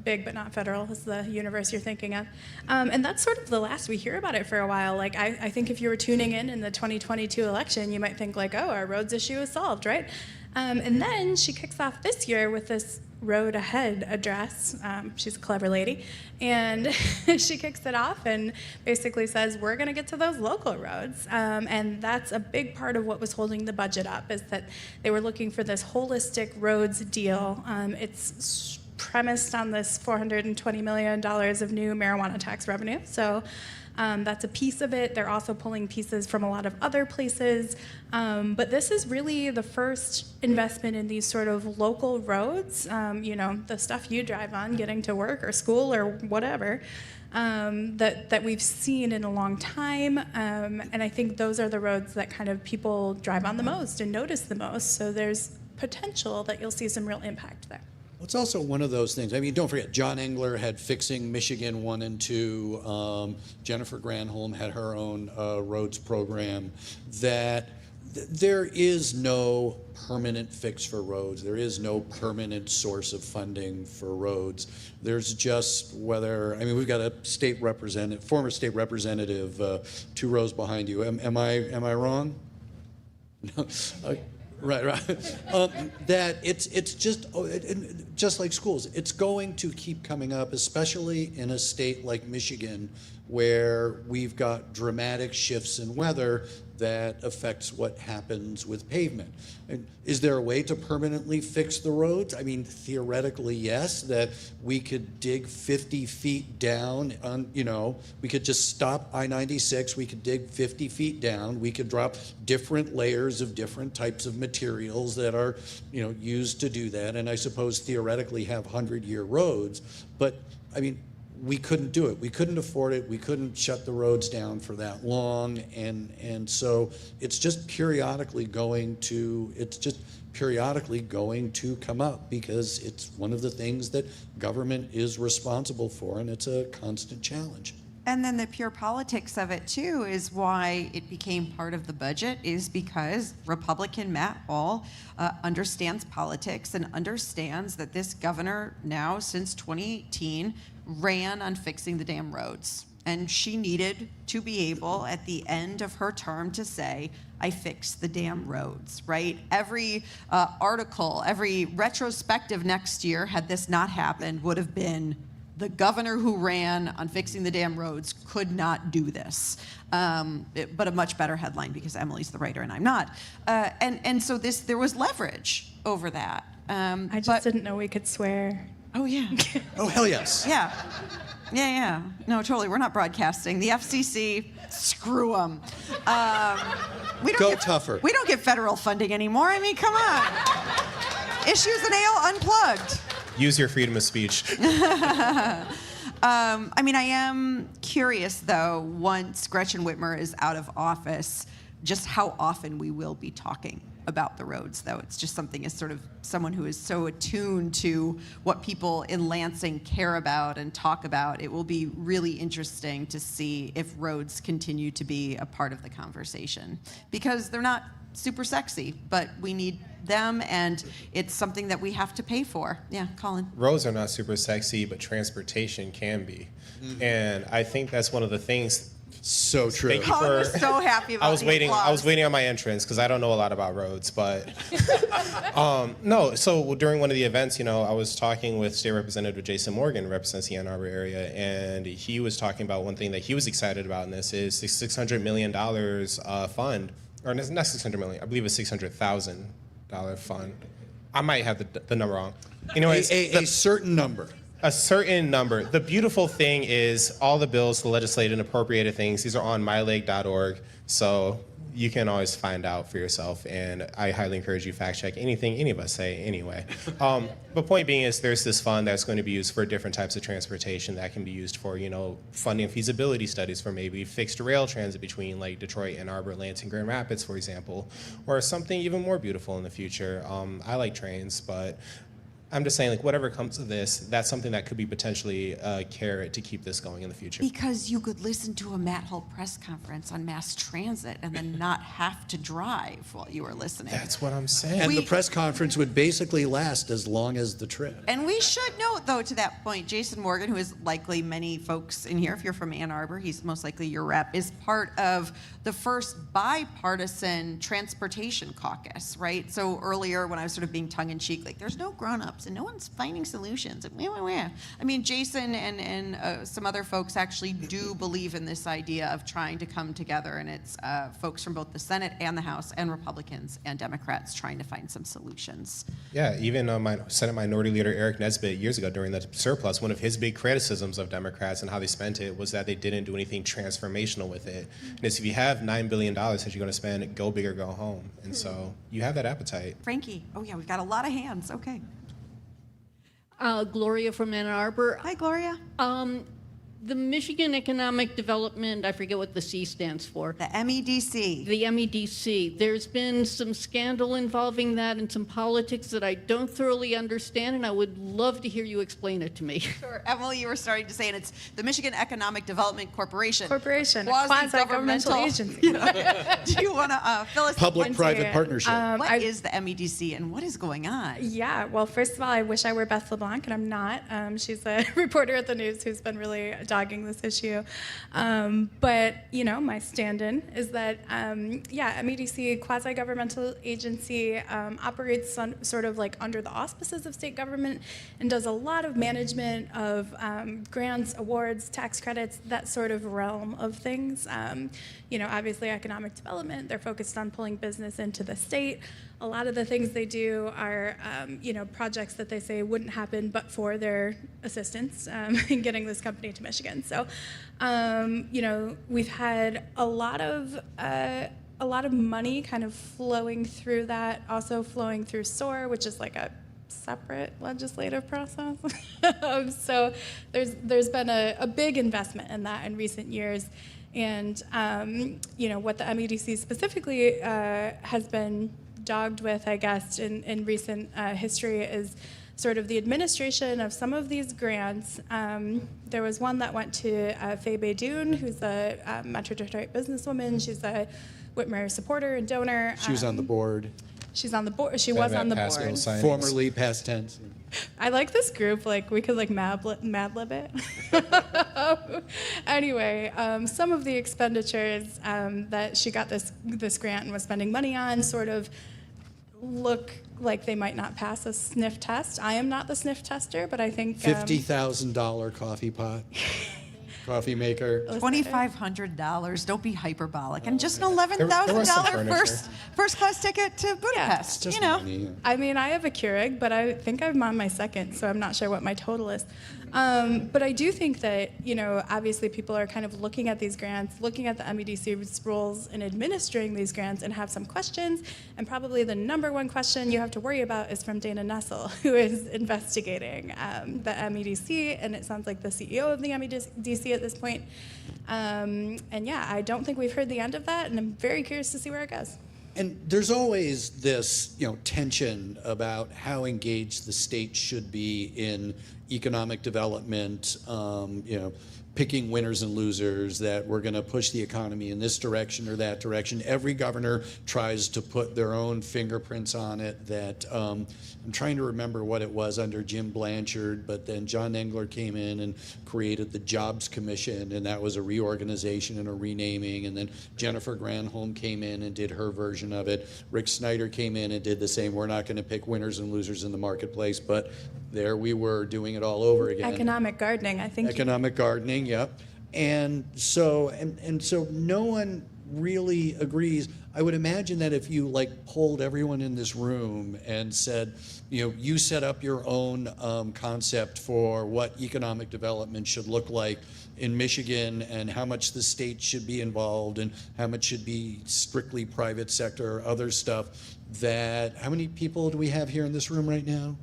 big but not federal is the universe you're thinking of. And that's sort of the last we hear about it for a while. I think if you were tuning in the 2022 election, you might think our roads issue is solved, right? And then she kicks off this year with this Road Ahead address. She's a clever lady. And she kicks it off and basically says, we're going to get to those local roads. And that's a big part of what was holding the budget up, is that they were looking for this holistic roads deal. It's premised on this $420 million of new marijuana tax revenue. So That's a piece of it. They're also pulling pieces from a lot of other places. But this is really the first investment in these sort of local roads, the stuff you drive on getting to work or school or whatever, that we've seen in a long time. And I think those are the roads that kind of people drive on the most and notice the most. So there's potential that you'll see some real impact there. It's also one of those things. I mean, don't forget, John Engler had Fixing Michigan 1 and 2. Jennifer Granholm had her own roads program. There is no permanent fix for roads. There is no permanent source of funding for roads. There's just we've got a former state representative, 2 rows behind you. Am I wrong? No. Right. That it's just like schools. It's going to keep coming up, especially in a state like Michigan, where we've got dramatic shifts in weather that affects what happens with pavement. And is there a way to permanently fix the roads? I mean, theoretically, yes, that we could dig 50 feet down we could just stop I-96, we could dig 50 feet down, we could drop different layers of different types of materials that are, used to do that, and I suppose theoretically have 100-year roads, but I mean, we couldn't do it. We couldn't afford it. We couldn't shut the roads down for that long, and so it's just periodically going to come up because it's one of the things that government is responsible for, and it's a constant challenge. And then the pure politics of it too is why it became part of the budget, is because Republican Matt Hall understands politics and understands that this governor now since 2018 ran on fixing the damn roads. And she needed to be able at the end of her term to say, I fixed the damn roads, right? Every article, every retrospective next year, had this not happened, would have been the governor who ran on fixing the damn roads could not do this. But a much better headline because Emily's the writer and I'm not. And so there was leverage over that. I just didn't know we could swear. Oh, yeah. Oh, hell yes. Yeah. No, totally. We're not broadcasting. The FCC, screw them. Go tougher. We don't get federal funding anymore. I mean, come on. Issues and Ale Unplugged. Use your freedom of speech. I am curious, though, once Gretchen Whitmer is out of office, just how often we will be talking about the roads, though. It's just something as sort of someone who is so attuned to what people in Lansing care about and talk about. It will be really interesting to see if roads continue to be a part of the conversation, because they're not super sexy, but we need them, and it's something that we have to pay for. Yeah, Colin. Roads are not super sexy, but transportation can be. And I think that's one of the things. So true. Thank you Colin was so happy about I was the waiting applause. on my entrance because I don't know a lot about roads, but no. So during one of the events, I was talking with State Representative Jason Morgan, who represents the Ann Arbor area, and he was talking about one thing that he was excited about in this is the $600 million fund, or not $600 million, I believe it's $600,000 fund. I might have the number wrong. Anyways, a certain number. A certain number. The beautiful thing is all the bills, the legislated and appropriated things, these are on myleg.org, so you can always find out for yourself, and I highly encourage you fact check anything any of us say anyway. But point being is there's this fund that's going to be used for different types of transportation that can be used for, funding feasibility studies for maybe fixed rail transit between like Detroit, Ann Arbor, Lansing, Grand Rapids, for example, or something even more beautiful in the future. I like trains, but I'm just saying, like, whatever comes of this, that's something that could be potentially a carrot to keep this going in the future. Because you could listen to a Matt Hull press conference on mass transit and then not have to drive while you were listening. That's what I'm saying. And the press conference would basically last as long as the trip. And we should note, though, to that point, Jason Morgan, who is likely many folks in here, if you're from Ann Arbor, he's most likely your rep, is part of the first bipartisan transportation caucus, right? So earlier, when I was sort of being tongue-in-cheek, like, there's no grown-ups and no one's finding solutions. I mean, Jason and some other folks actually do believe in this idea of trying to come together, and it's folks from both the Senate and the House and Republicans and Democrats trying to find some solutions. Yeah, even Senate Minority Leader Eric Nesbitt years ago ago during the surplus, one of his big criticisms of Democrats and how they spent it was that they didn't do anything transformational with it. And it's, if you have $9 billion that you're going to spend, go big or go home. And so you have that appetite. Frankie, oh yeah, we've got a lot of hands. Okay. Gloria from Ann Arbor. Hi, Gloria. The Michigan Economic Development, I forget what the C stands for. The MEDC. The MEDC. There's been some scandal involving that and some politics that I don't thoroughly understand, and I would love to hear you explain it to me. Sure. Emily, you were starting to say, and it's the Michigan Economic Development Corporation. A quasi-governmental agency. Do you want to fill us in? Public-private partnership. What is the MEDC and what is going on? Yeah, well, first of all, I wish I were Beth LeBlanc, and I'm not. She's a reporter at the news who's been really dogging this issue. But, you know, my stand-in is that, MEDC, quasi-governmental agency, operates sort of like under the auspices of state government and does a lot of management of grants, awards, tax credits, that sort of realm of things. Obviously economic development, they're focused on pulling business into the state. A lot of the things they do are, projects that they say wouldn't happen but for their assistance in getting this company to Michigan. So, we've had a lot of money kind of flowing through that, also flowing through SOAR, which is like a separate legislative process. So there's been a big investment in that in recent years. And, what the MEDC specifically has been dogged with, I guess, in recent history is sort of the administration of some of these grants. There was one that went to Faye Baydoun, who's a Metro Detroit businesswoman. She's a Whitmer supporter and donor. She was on the board. She's on the board. She was on the board. Formerly, past tense. I like this group. Like, we could like Mad Lib it. Anyway, some of the expenditures that she got this grant and was spending money on sort of look like they might not pass a sniff test. I am not the sniff tester, but I think $50,000 coffee pot, coffee maker. $2,500. Don't be hyperbolic. And just an There was some $11,000 furniture. first class ticket to Budapest. Just You know. money. I mean, I have a Keurig, but I think I'm on my second, so I'm not sure what my total is. But I do think that, obviously people are kind of looking at these grants, looking at the MEDC's roles in administering these grants and have some questions. And probably the number one question you have to worry about is from Dana Nessel, who is investigating the MEDC, and it sounds like the CEO of the MEDC at this point. I don't think we've heard the end of that, and I'm very curious to see where it goes. And there's always this, tension about how engaged the state should be in economic development, picking winners and losers, that we're going to push the economy in this direction or that direction. Every governor tries to put their own fingerprints on it. That I'm trying to remember what it was under Jim Blanchard, but then John Engler came in and created the Jobs Commission, and that was a reorganization and a renaming. And then Jennifer Granholm came in and did her version of it. Rick Snyder came in and did the same. We're not going to pick winners and losers in the marketplace, but there we were doing it all over again. Economic gardening, I think. Economic gardening, yep. And so no one really agrees. I would imagine that if you polled everyone in this room and said, you set up your own concept for what economic development should look like in Michigan and how much the state should be involved and how much should be strictly private sector or other stuff, that how many people do we have here in this room right now?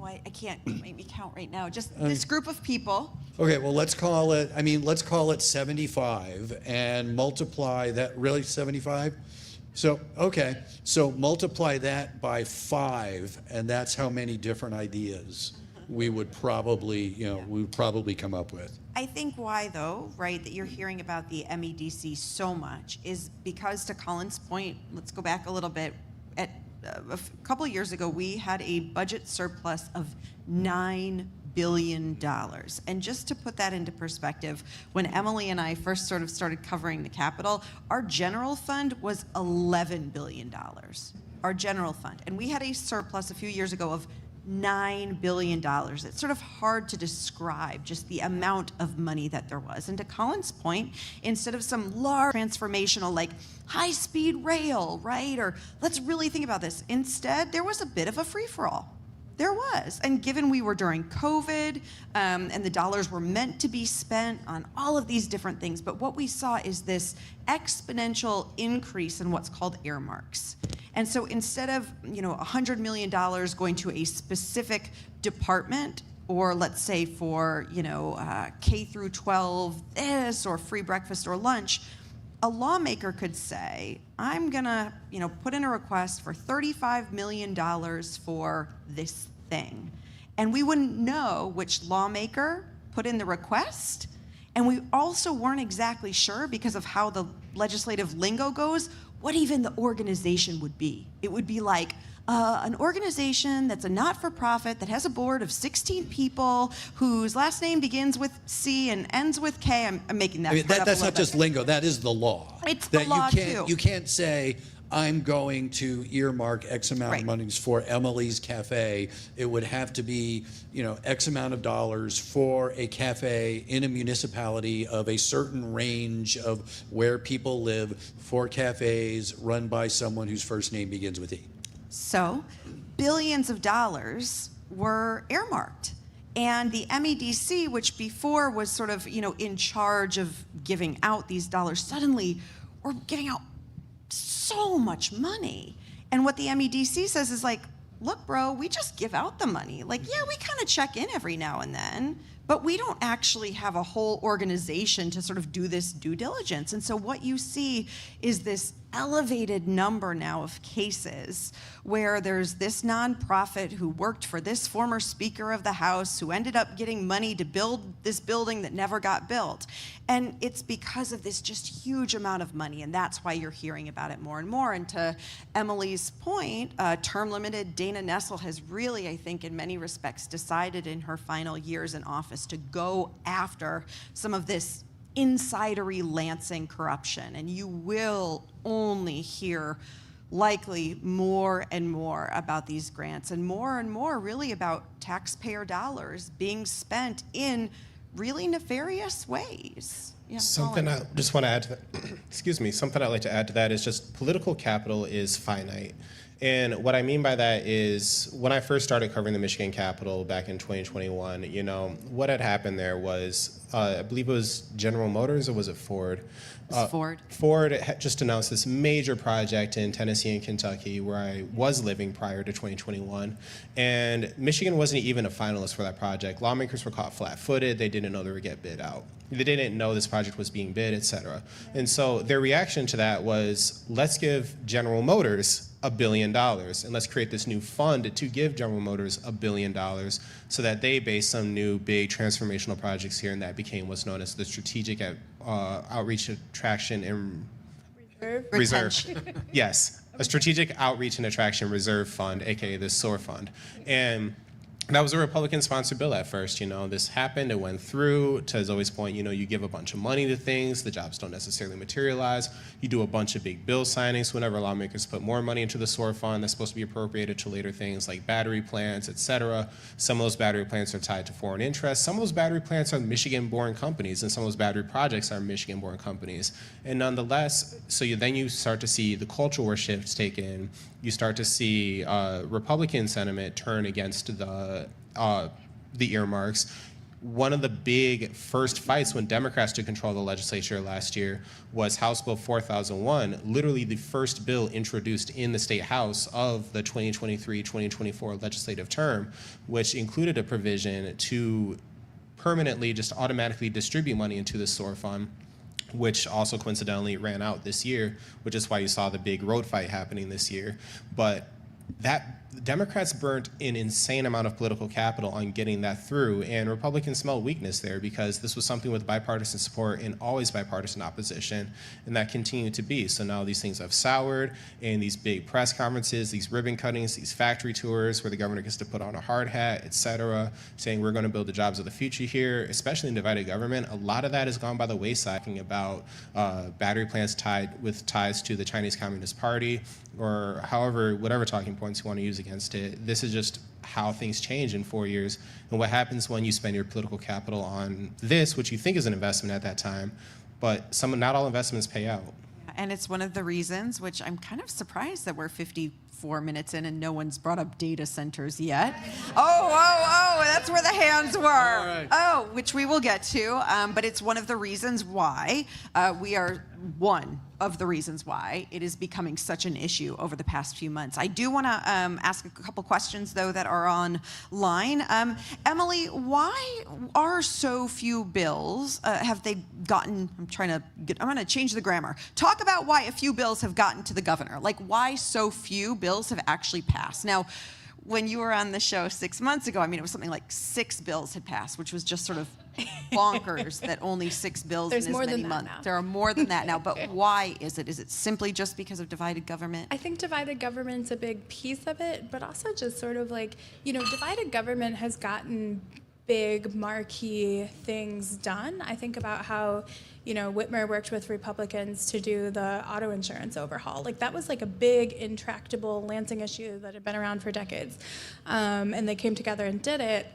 I can't make me count right now. Just this group of people. Okay, well, let's call it 75 and multiply that, really 75? So multiply that by 5, and that's how many different ideas we would probably come up with. I think why, though, right, that you're hearing about the MEDC so much is because, to Colin's point, let's go back a little bit. A couple of years ago, we had a budget surplus of $9 billion. And just to put that into perspective, when Emily and I first sort of started covering the Capitol, our general fund was $11 billion, our general fund. And we had a surplus a few years ago of $9 billion. It's sort of hard to describe just the amount of money that there was. And to Colin's point, instead of some large transformational like high-speed rail, right, or let's really think about this, instead there was a bit of a free-for-all. There was. And given we were during COVID, and the dollars were meant to be spent on all of these different things, but what we saw is this exponential increase in what's called earmarks. And so instead of, $100 million going to a specific department, or let's say for, K through 12 this, or free breakfast or lunch, a lawmaker could say, I'm gonna, put in a request for $35 million for this thing. And we wouldn't know which lawmaker put in the request. And we also weren't exactly sure, because of how the legislative lingo goes, what even the organization would be. It would be like an organization that's a not-for-profit that has a board of 16 people whose last name begins with C and ends with K. I'm making that. That's not just lingo. That is the law. It's the law too. You can't say, I'm going to earmark X amount of monies for Emily's Cafe. It would have to be, X amount of dollars for a cafe in a municipality of a certain range of where people live, for cafes run by someone whose first name begins with E. So, billions of dollars were earmarked. And the MEDC, which before was sort of, in charge of giving out these dollars, suddenly were giving out so much money. And what the MEDC says is like, look, bro, we just give out the money. Like, yeah, we kind of check in every now and then, but we don't actually have a whole organization to sort of do this due diligence. And so what you see is this elevated number now of cases where there's this nonprofit who worked for this former Speaker of the House who ended up getting money to build this building that never got built. And it's because of this just huge amount of money, and that's why you're hearing about it more and more. And to Emily's point, term-limited Dana Nessel has really, I think, in many respects, decided in her final years in office to go after some of this insidery Lansing corruption. And you will only hear likely more and more about these grants, and more really about taxpayer dollars being spent in really nefarious ways. Yeah, Something Colin. I just want to add to that, excuse me, something I'd like to add to that is just political capital is finite. And what I mean by that is when I first started covering the Michigan Capitol back in 2021, what had happened there was, I believe it was General Motors, or was it Ford? Ford. Ford had just announced this major project in Tennessee and Kentucky where I was living prior to 2021. And Michigan wasn't even a finalist for that project. Lawmakers were caught flat-footed. They didn't know they would get bid out. They didn't know this project was being bid, et cetera. And so their reaction to that was, let's give General Motors $1 billion, and let's create this new fund to give General Motors $1 billion so that they base some new big transformational projects here, and that became what's known as the Strategic Outreach, Attraction, and Reserve. Yes, a Strategic Outreach and Attraction Reserve Fund, aka the SOAR Fund. And that was a Republican-sponsored bill at first. This happened, it went through. To Zoe's point, you give a bunch of money to things, the jobs don't necessarily materialize. You do a bunch of big bill signings. Whenever lawmakers put more money into the SOAR fund, that's supposed to be appropriated to later things like battery plants, et cetera. Some of those battery plants are tied to foreign interests. Some of those battery plants are Michigan-born companies, and some of those battery projects are Michigan-born companies. And nonetheless, then you start to see the cultural war shifts take in. You start to see Republican sentiment turn against the earmarks. One of the big first fights when Democrats took control of the legislature last year was House Bill 4001, literally the first bill introduced in the state house of the 2023-2024 legislative term, which included a provision to permanently just automatically distribute money into the SOAR fund, which also coincidentally ran out this year, which is why you saw the big road fight happening this year. But that Democrats burnt an insane amount of political capital on getting that through, and Republicans smelled weakness there because this was something with bipartisan support and always bipartisan opposition, and that continued to be. So now these things have soured, and these big press conferences, these ribbon cuttings, these factory tours where the governor gets to put on a hard hat, et cetera, saying we're going to build the jobs of the future here, especially in divided government. A lot of that has gone by the wayside, talking about battery plants tied with ties to the Chinese Communist Party, or whatever talking points you want to use against it. This is just how things change in 4 years, and what happens when you spend your political capital on this, which you think is an investment at that time, but not all investments pay out. And it's one of the reasons, which I'm kind of surprised that we're 54 4 minutes in and no one's brought up data centers yet. Oh, that's where the hands were. right. Oh, which we will get to, but it's one of the reasons why one of the reasons why it is becoming such an issue over the past few months. I do want to ask a couple questions, though, that are online. Emily, why are so few bills, have they gotten, I'm going to change the grammar. Talk about why a few bills have gotten to the governor. Like, why so few bills have actually passed. Now, when you were on the show 6 months ago, I mean, it was something like 6 bills had passed, which was just sort of bonkers that only 6 bills There's in as more many than that months. now. There are more than that now, but why is it? Is it simply just because of divided government? I think divided government's a big piece of it, but also just sort of like, divided government has gotten big marquee things done. I think about how, Whitmer worked with Republicans to do the auto insurance overhaul. Like, that was like a big, intractable Lansing issue that had been around for decades. And they came together and did it.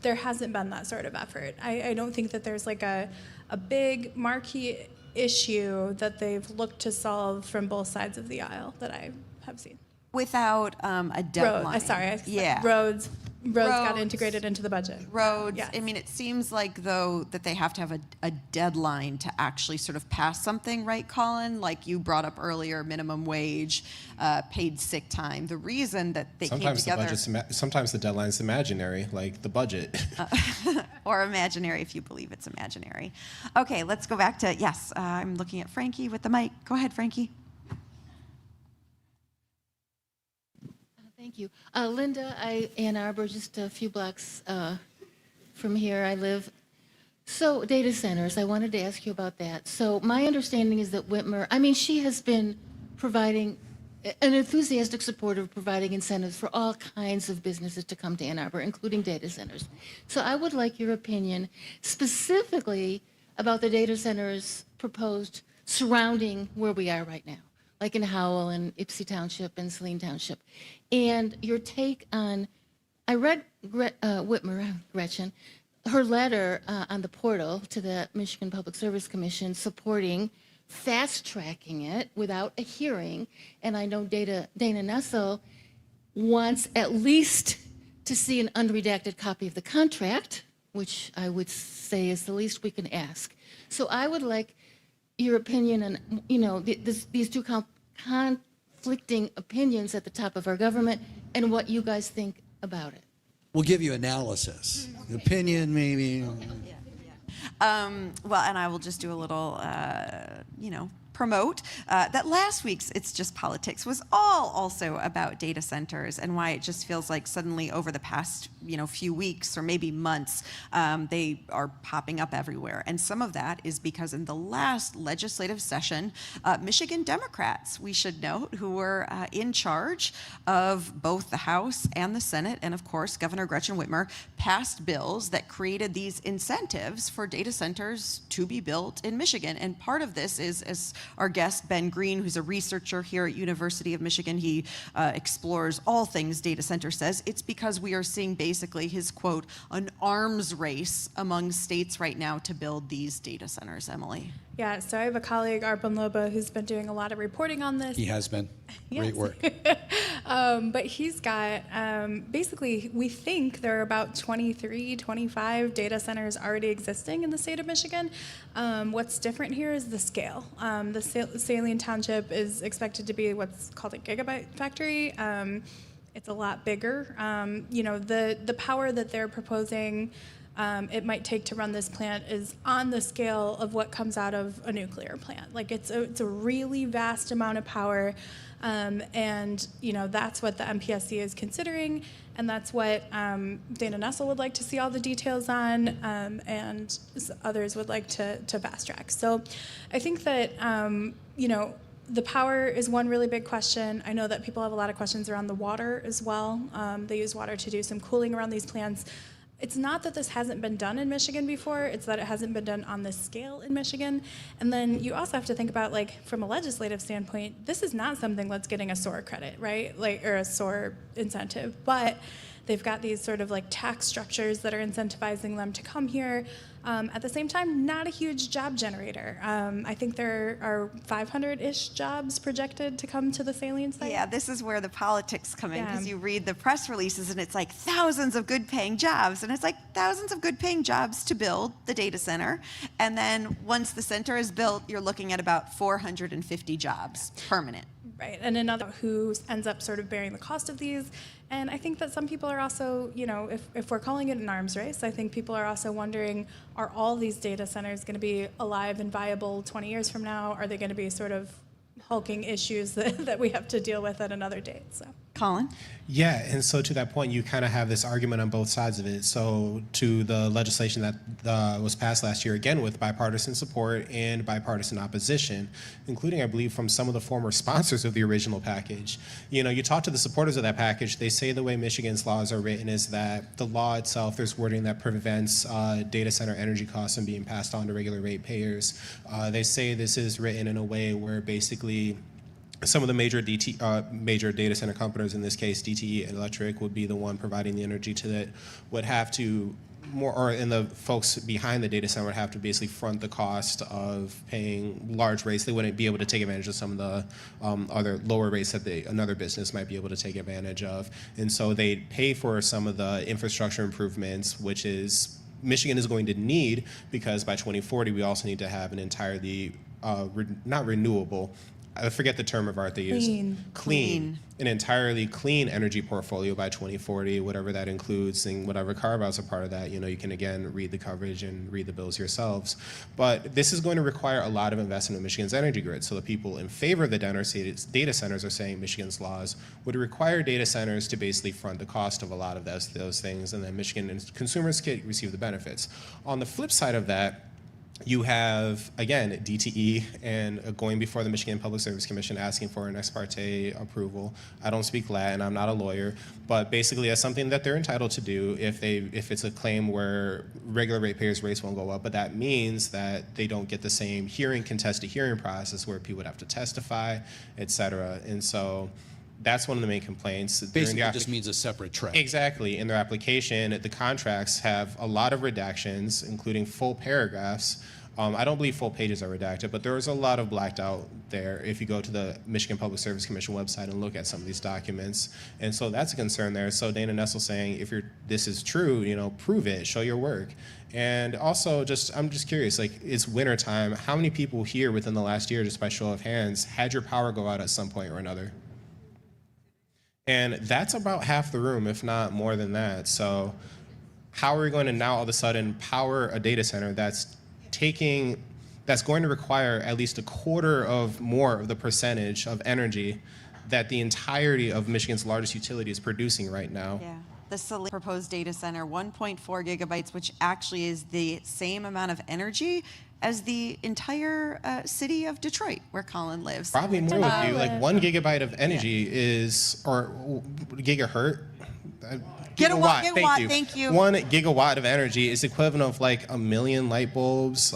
There hasn't been that sort of effort. I don't think that there's like a big marquee issue that they've looked to solve from both sides of the aisle that I have seen. Without a deadline. Roads got integrated into the budget. Roads. Yes. I mean, it seems like, though, that they have to have a deadline to actually sort of pass something, right, Colin? Like you brought up earlier, minimum wage, paid sick time. The reason that they came together. Sometimes the deadline's imaginary, like the budget. Or imaginary, if you believe it's imaginary. Okay, let's go back to, yes, I'm looking at Frankie with the mic. Go ahead, Frankie. Thank you. Linda, Ann Arbor, just a few blocks from here I live. So data centers, I wanted to ask you about that. So my understanding is that Whitmer, she has been providing an enthusiastic supporter of providing incentives for all kinds of businesses to come to Ann Arbor, including data centers. So I would like your opinion specifically about the data centers proposed surrounding where we are right now, like in Howell and Ypsi Township and Saline Township. And your take on, I read Whitmer, Gretchen, her letter on the portal to the Michigan Public Service Commission supporting fast-tracking it without a hearing. And I know Dana Nessel wants at least to see an unredacted copy of the contract, which I would say is the least we can ask. So I would like your opinion on, these two conflicting opinions at the top of our government and what you guys think about it. We'll give you analysis. Opinion, maybe. Well, and I will just do a little, promote that last week's It's Just Politics was all also about data centers and why it just feels like suddenly over the past, few weeks or maybe months, they are popping up everywhere. And some of that is because in the last legislative session, Michigan Democrats, we should note, who were in charge of both the House and the Senate, and of course, Governor Gretchen Whitmer, passed bills that created these incentives for data centers to be built in Michigan. And part of this is, as our guest, Ben Green, who's a researcher here at University of Michigan, he explores all things data center, says it's because we are seeing basically his quote, an arms race among states right now to build these data centers. Emily. Yeah, so I have a colleague, Arpan Loba, who's been doing a lot of reporting on this. He has been. Great work. But he's got, basically, we think there are about 23, 25 data centers already existing in the state of Michigan. What's different here is the scale. The Saline Township is expected to be what's called a gigabyte factory. It's a lot bigger. The power that they're proposing it might take to run this plant is on the scale of what comes out of a nuclear plant. Like it's a really vast amount of power, and that's what the MPSC is considering, and that's what Dana Nessel would like to see all the details on, and others would like to fast track. So I think that the power is one really big question. I know that people have a lot of questions around the water as well. They use water to do some cooling around these plants. It's not that this hasn't been done in Michigan before, it's that it hasn't been done on this scale in Michigan. And then you also have to think about, from a legislative standpoint, this is not something that's getting a SOAR credit, right? Or a SOAR incentive. But They've got these sort of like tax structures that are incentivizing them to come here. At the same time, not a huge job generator. I think there are 500-ish jobs projected to come to the Saline site. Yeah, this is where the politics come in, because Yeah. you read the press releases and it's like thousands of good paying jobs, and it's like thousands of good paying jobs to build the data center. And then once the center is built, you're looking at about 450 jobs permanent. Right, and another who ends up sort of bearing the cost of these. And I think that some people are also, if we're calling it an arms race, I think people are also wondering, are all these data centers going to be alive and viable 20 years from now? Are they going to be sort of hulking issues that we have to deal with at another date? So. Colin? Yeah, and so to that point, you kind of have this argument on both sides of it. So to the legislation that was passed last year, again with bipartisan support and bipartisan opposition, including, I believe, from some of the former sponsors of the original package. You talk to the supporters of that package, they say the way Michigan's laws are written is that the law itself, there's wording that prevents data center energy costs from being passed on to regular ratepayers. They say this is written in a way where basically some of the major data center companies, in this case DTE Electric, would be the one providing the energy to that, would have to and the folks behind the data center would have to basically front the cost of paying large rates. They wouldn't be able to take advantage of some of the other lower rates that another business might be able to take advantage of. And so they'd pay for some of the infrastructure improvements, which is Michigan is going to need, because by 2040 we also need to have an entirely not renewable, I forget the term of art they use. Clean. An entirely clean energy portfolio by 2040, whatever that includes, and whatever carve-outs are part of that. You can again read the coverage and read the bills yourselves. But this is going to require a lot of investment in Michigan's energy grid. So the people in favor of the data centers are saying Michigan's laws would require data centers to basically front the cost of a lot of those things, and then Michigan consumers can receive the benefits. On the flip side of that, you have, again, DTE and going before the Michigan Public Service Commission asking for an ex parte approval. I don't speak Latin, I'm not a lawyer, but basically that's something that they're entitled to do if it's a claim where regular ratepayers' rates won't go up, but that means that they don't get the same contested hearing process where people would have to testify, et cetera. And so that's one of the main complaints. Basically, it just means a separate track. Exactly. In their application, the contracts have a lot of redactions, including full paragraphs. I don't believe full pages are redacted, but there is a lot of blacked out there if you go to the Michigan Public Service Commission website and look at some of these documents. And so that's a concern there. So Dana Nessel saying, if this is true, prove it, show your work. And also, I'm just curious, it's winter time. How many people here within the last year, just by show of hands, had your power go out at some point or another? And that's about half the room, if not more than that. So how are we going to now all of a sudden power a data center that's going to require at least a quarter of more of the percentage of energy that the entirety of Michigan's largest utility is producing right now? Yeah. The Saline proposed data center, 1.4 gigabytes, which actually is the same amount of energy as the entire city of Detroit, where Colin lives. Probably more with you. 1 gigabyte of energy is, or gigahertz. Gigawatt, thank you. 1 gigawatt of energy is equivalent of 1 million light bulbs,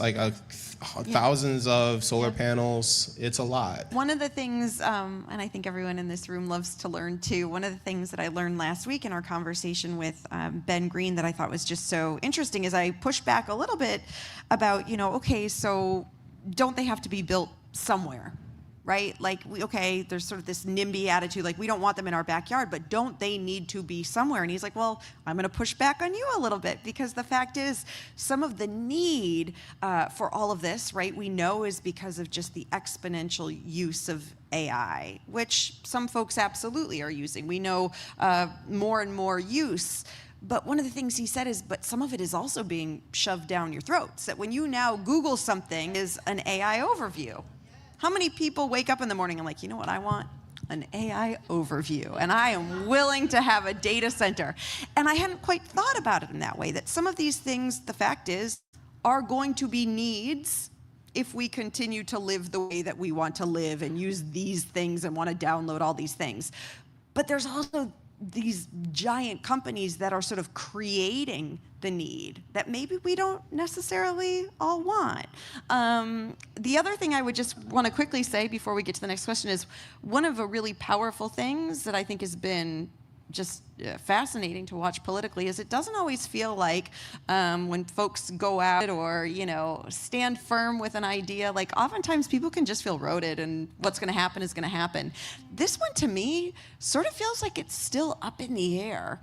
thousands of solar panels. It's a lot. One of the things, and I think everyone in this room loves to learn too, one of the things that I learned last week in our conversation with Ben Green that I thought was just so interesting is I pushed back a little bit about, okay, so don't they have to be built somewhere? Right? There's sort of this NIMBY attitude, we don't want them in our backyard, but don't they need to be somewhere? And he's like, well, I'm going to push back on you a little bit, because the fact is, some of the need for all of this, right, we know is because of just the exponential use of AI, which some folks absolutely are using. We know more and more use. But one of the things he said is, but some of it is also being shoved down your throats, that when you now Google something is an AI overview. How many people wake up in the morning and you know what I want? An AI overview. And I am willing to have a data center. And I hadn't quite thought about it in that way, that some of these things, the fact is, are going to be needs if we continue to live the way that we want to live and use these things and want to download all these things. But there's also these giant companies that are sort of creating the need that maybe we don't necessarily all want. The other thing I would just want to quickly say before we get to the next question is one of the really powerful things that I think has been just fascinating to watch politically is it doesn't always feel like when folks go out or, stand firm with an idea, like oftentimes people can just feel roted and what's going to happen is going to happen. This one to me sort of feels like it's still up in the air,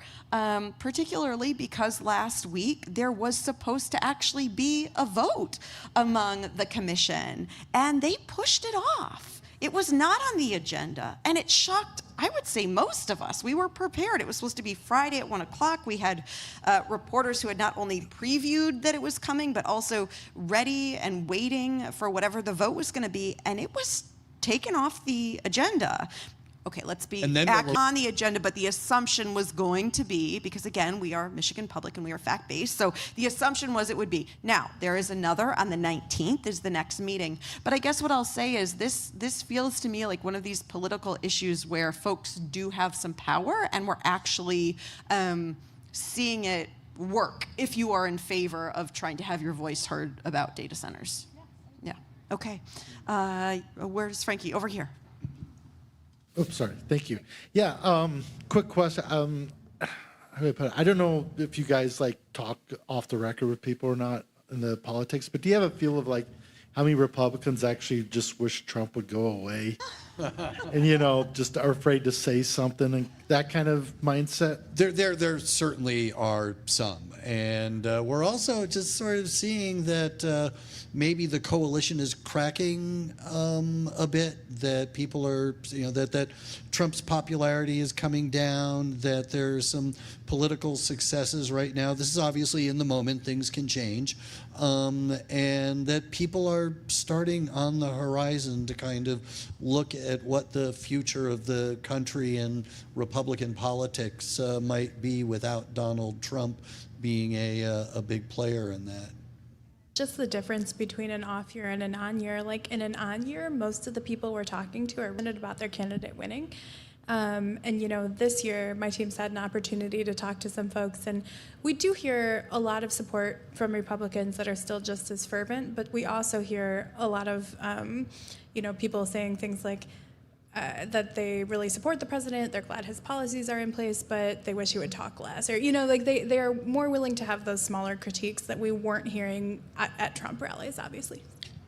particularly because last week there was supposed to actually be a vote among the commission and they pushed it off. It was not on the agenda, and it shocked, I would say, most of us. We were prepared. It was supposed to be Friday at 1 o'clock. We had reporters who had not only previewed that it was coming, but also ready and waiting for whatever the vote was going to be, and it was taken off the agenda. Okay, let's be on the agenda, but the assumption was going to be, because again, we are Michigan Public and we are fact-based, so the assumption was it would be. Now, there is another on the 19th is the next meeting, but I guess what I'll say is this feels to me like one of these political issues where folks do have some power and we're actually seeing it work if you are in favor of trying to have your voice heard about data centers. Yeah, okay. Where's Frankie? Over here. Oops, sorry. Thank you. Yeah, quick question. How do I put it? I don't know if you guys talk off the record with people or not in the politics, but do you have a feel of how many Republicans actually just wish Trump would go away? And just are afraid to say something and that kind of mindset? There certainly are some, and we're also just sort of seeing that maybe the coalition is cracking a bit. That people are, that Trump's popularity is coming down. That there's some political successes right now. This is obviously in the moment; things can change, and that people are starting on the horizon to kind of look at what the future of the country and Republican politics might be without Donald Trump being a big player in that. Just the difference between an off year and an on year. Like in an on year, most of the people we're talking to are excited about their candidate winning. And this year my team's had an opportunity to talk to some folks, and we do hear a lot of support from Republicans that are still just as fervent, but we also hear a lot of people saying things like that they really support the president, they're glad his policies are in place, but they wish he would talk less. Or, they are more willing to have those smaller critiques that we weren't hearing at Trump rallies, obviously.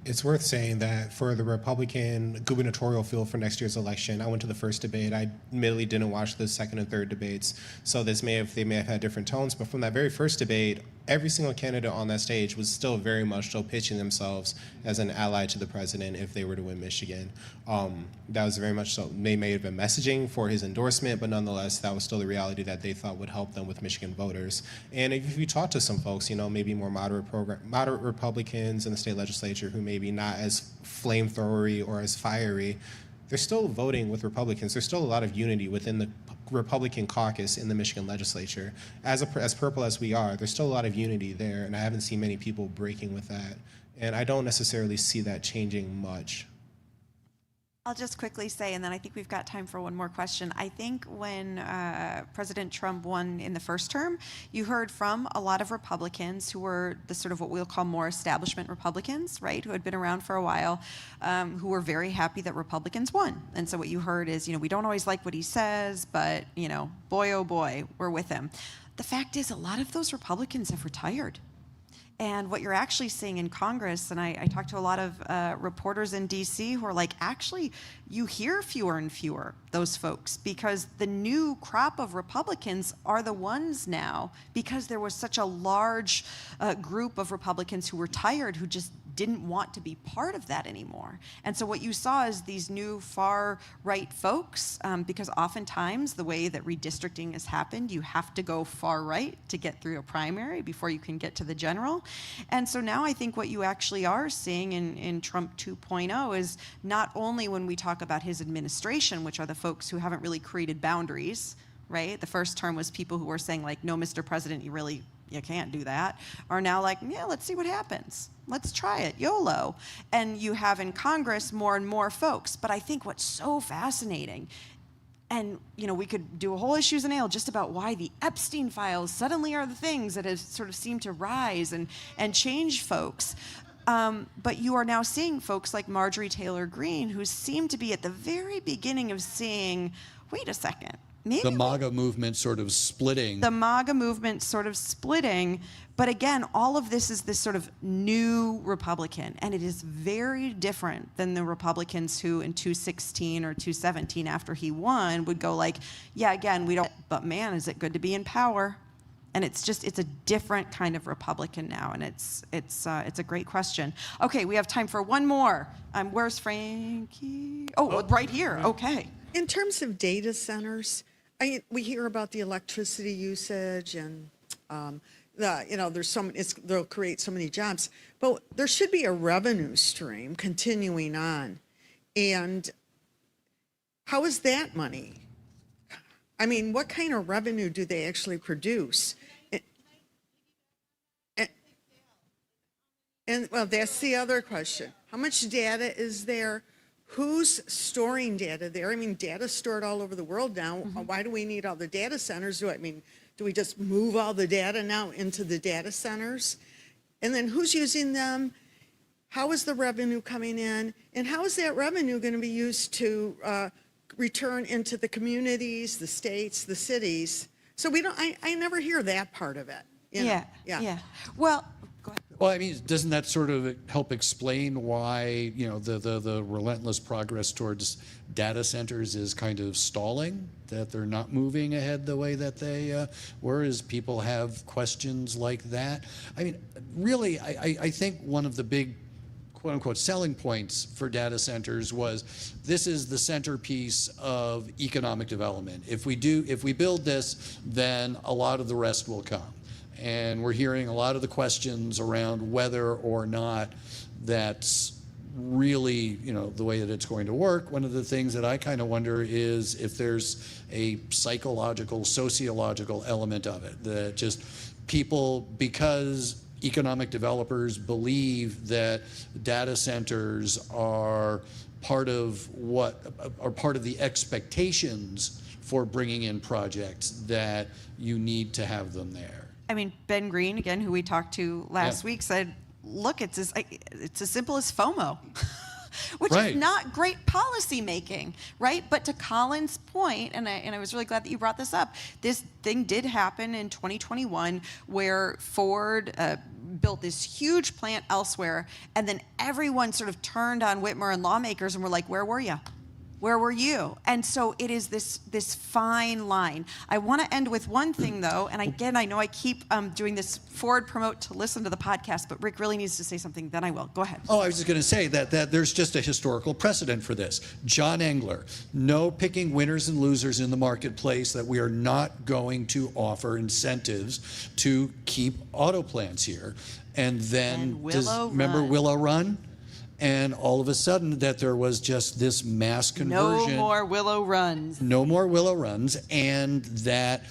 It's worth saying that for the Republican gubernatorial field for next year's election, I went to the first debate. I admittedly didn't watch the second and third debates, so they may have had different tones. But from that very first debate, every single candidate on that stage was still very much so pitching themselves as an ally to the president if they were to win Michigan. That was very much so. They may have been messaging for his endorsement, but nonetheless, that was still the reality that they thought would help them with Michigan voters. And if you talk to some folks, maybe more moderate Republicans in the state legislature who maybe not as flamethrowery or as fiery, they're still voting with Republicans. There's still a lot of unity within the Republican caucus in the Michigan legislature. As purple as we are, there's still a lot of unity there, and I haven't seen many people breaking with that. And I don't necessarily see that changing much. I'll just quickly say, and then I think we've got time for one more question. I think when President Trump won in the first term, you heard from a lot of Republicans who were the sort of what we'll call more establishment Republicans, right, who had been around for a while, who were very happy that Republicans won. And so what you heard is, we don't always like what he says, but, boy, oh boy, we're with him. The fact is, a lot of those Republicans have retired. And what you're actually seeing in Congress, and I talked to a lot of reporters in D.C. who are like, actually, you hear fewer and fewer, those folks, because the new crop of Republicans are the ones now, because there was such a large group of Republicans who retired who just didn't want to be part of that anymore. And so what you saw is these new far-right folks, because oftentimes the way that redistricting has happened, you have to go far-right to get through a primary before you can get to the general. And so now I think what you actually are seeing in Trump 2.0 is not only when we talk about his administration, which are the folks who haven't really created boundaries, right? The first term was people who were saying like, no, Mr. President, you can't do that, are now like, yeah, let's see what happens. Let's try it, YOLO. And you have in Congress more and more folks. But I think what's so fascinating, and we could do a whole issues and ale just about why the Epstein files suddenly are the things that have sort of seemed to rise and change folks. But you are now seeing folks like Marjorie Taylor Greene, who seem to be at the very beginning of seeing, wait a second, maybe the MAGA movement sort of splitting. the MAGA movement sort of splitting. But again, all of this is this sort of new Republican, and it is very different than the Republicans who in 2016 or 2017 after he won would go like, yeah, again, we don't, but man, is it good to be in power. And it's a different kind of Republican now, and it's a great question. Okay, we have time for one more. Where's Frankie? Oh, right here. Okay. In terms of data centers, we hear about the electricity usage and there's they'll create so many jobs, but there should be a revenue stream continuing on. And how is that money? I mean, what kind of revenue do they actually produce? And well, that's the other question. How much data is there? Who's storing data there? I mean, data's stored all over the world now. Why do we need all the data centers? Do we just move all the data now into the data centers? And then who's using them? How is the revenue coming in? And how is that revenue going to be used to return into the communities, the states, the cities? So I never hear that part of it. You know? Yeah. Well, go ahead. Well, I mean, doesn't that sort of help explain why, the relentless progress towards data centers is kind of stalling, that they're not moving ahead the way that they were, as people have questions like that? I mean, really, I think one of the big quote-unquote selling points for data centers was this is the centerpiece of economic development. If we build this, then a lot of the rest will come. And we're hearing a lot of the questions around whether or not that's really, the way that it's going to work. One of the things that I kind of wonder is if there's a psychological, sociological element of it, that just people, because economic developers believe that data centers are part of the expectations for bringing in projects, that you need to have them there. I mean, Ben Green, again, who we talked to last week, said, look, it's as simple as FOMO, which is not great policy making, right? But to Colin's point, and I was really glad that you brought this up, this thing did happen in 2021 where Ford built this huge plant elsewhere, and then everyone sort of turned on Whitmer and lawmakers and were like, where were you? Where were you? And so it is this fine line. I want to end with one thing, though, and again, I know I keep doing this forward promote to listen to the podcast, but Rick really needs to say something, then I will. Go ahead. Oh, I was just going to say that there's just a historical precedent for this. John Engler, no picking winners and losers in the marketplace, that we are not going to offer incentives to keep auto plants here. And then, remember Willow Run? And all of a sudden that there was just this mass conversion. No more Willow Runs. No more Willow Runs. And that,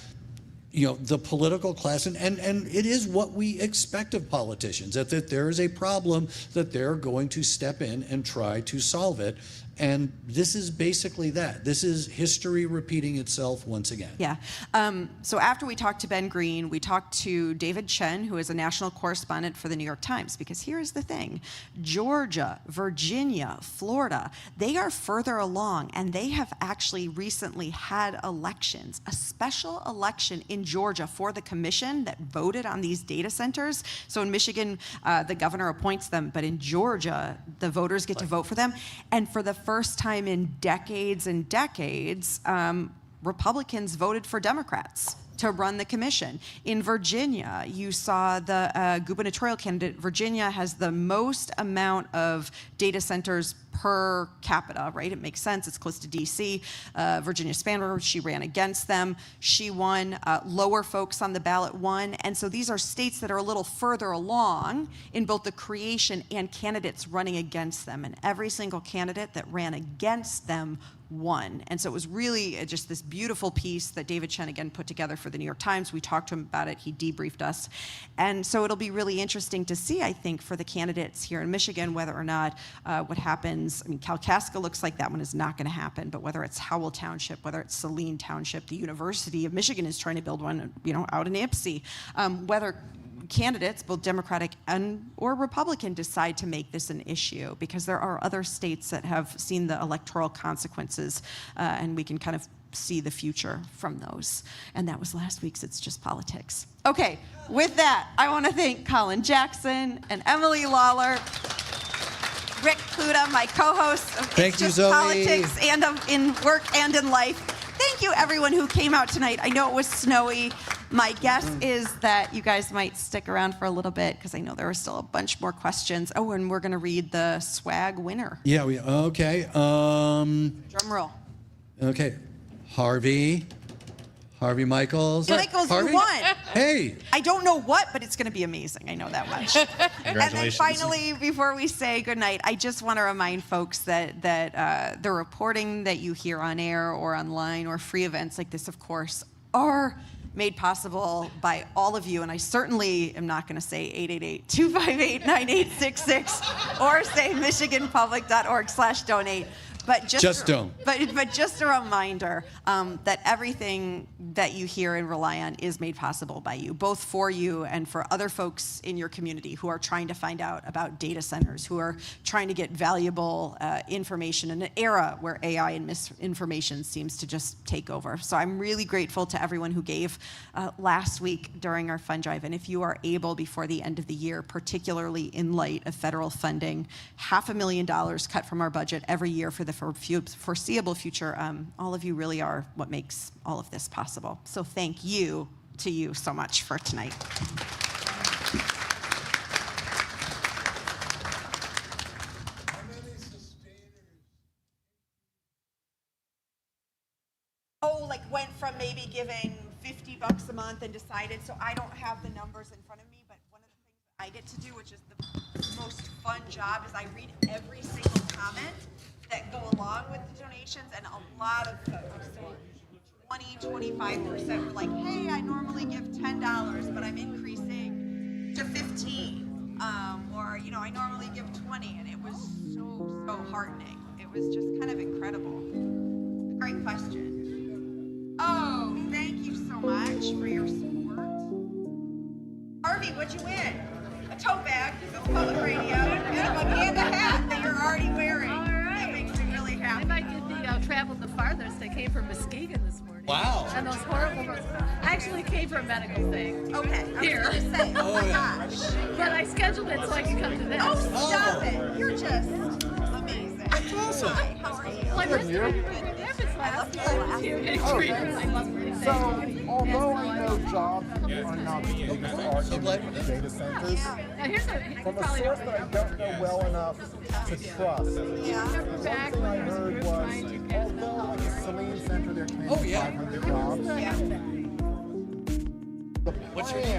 the political class, and it is what we expect of politicians, that there is a problem, that they're going to step in and try to solve it. And this is basically that. This is history repeating itself once again. Yeah. So after we talked to Ben Green, we talked to David Chen, who is a national correspondent for the New York Times, because here's the thing. Georgia, Virginia, Florida, they are further along, and they have actually recently had elections, a special election in Georgia for the commission that voted on these data centers. So in Michigan, the governor appoints them, but in Georgia, the voters get to vote for them. And for the first time in decades and decades, Republicans voted for Democrats to run the commission. In Virginia, you saw the gubernatorial candidate. Virginia has the most amount of data centers per capita, right? It makes sense. It's close to D.C. Virginia Spanberger, she ran against them. She won. Lower folks on the ballot won. And so these are states that are a little further along in both the creation and candidates running against them. And every single candidate that ran against them won. And so it was really just this beautiful piece that David Chen again put together for the New York Times. We talked to him about it. He debriefed us. And so it'll be really interesting to see, I think, for the candidates here in Michigan, whether or not what happens. I mean, Kalkaska looks like that one is not going to happen, but whether it's Howell Township, whether it's Saline Township, the University of Michigan is trying to build one, out in Ipsy, whether candidates, both Democratic or Republican, decide to make this an issue, because there are other states that have seen the electoral consequences, and we can kind of see the future from those. And that was last week's It's Just Politics. Okay, with that, I want to thank Colin Jackson and Emily Lawler, Rick Pluta, my co-host of Thank It's you, Just Zoe. Politics and in work and in life. Thank you, everyone who came out tonight. I know it was snowy. My guess is that you guys might stick around for a little bit because I know there are still a bunch more questions. Oh, and we're going to read the swag winner. Yeah, okay. Drum roll. Okay. Harvey Michaels. Michaels, Harvey? you won. Hey. I don't know what, but it's going to be amazing. I know that much. And then Congratulations. finally, before we say goodnight, I just want to remind folks that the reporting that you hear on air or online or free events like this, of course, are made possible by all of you. And I certainly am not going to say 888-258-9866 or say michiganpublic.org/donate. But Just don't. But just a reminder that everything that you hear and rely on is made possible by you, both for you and for other folks in your community who are trying to find out about data centers, who are trying to get valuable information in an era where AI and misinformation seems to just take over. So I'm really grateful to everyone who gave last week during our fund drive. And if you are able before the end of the year, particularly in light of federal funding, $500,000 cut from our budget every year for the foreseeable future, all of you really are what makes all of this possible. So thank you to you so much for tonight. Oh, like went from maybe giving $50 a month and decided, so I don't have the numbers in front of me, but one of the things I get to do, which is the most fun job, is I read every single comment that go along with the donations, and a lot of folks, so 20-25% were like, hey, I normally give $10, but I'm increasing to 15, or I normally give 20, and it was so heartening. It was just kind of incredible. Great question. Oh, thank you so much for your support. Harvey, what'd you win? A tote bag, this is public radio, and a hat that you're already wearing. That makes me really happy. I might get the traveled the farthest. I came from Muskegon this morning. Wow. And those horrible roads. I actually came for a medical thing. Okay, Here. I was gonna say, oh my gosh. But I scheduled it so I could come to this. Oh, stop it. You're just amazing. That's awesome. Hi, how are you? Well, I missed you when you were in Memphis last time. I love it. So, although I know jobs are not the biggest argument for data centers, Now here's from a source that I don't know well enough to trust, one thing I heard was, although like a Saline Center, they're claiming 500 jobs, the plan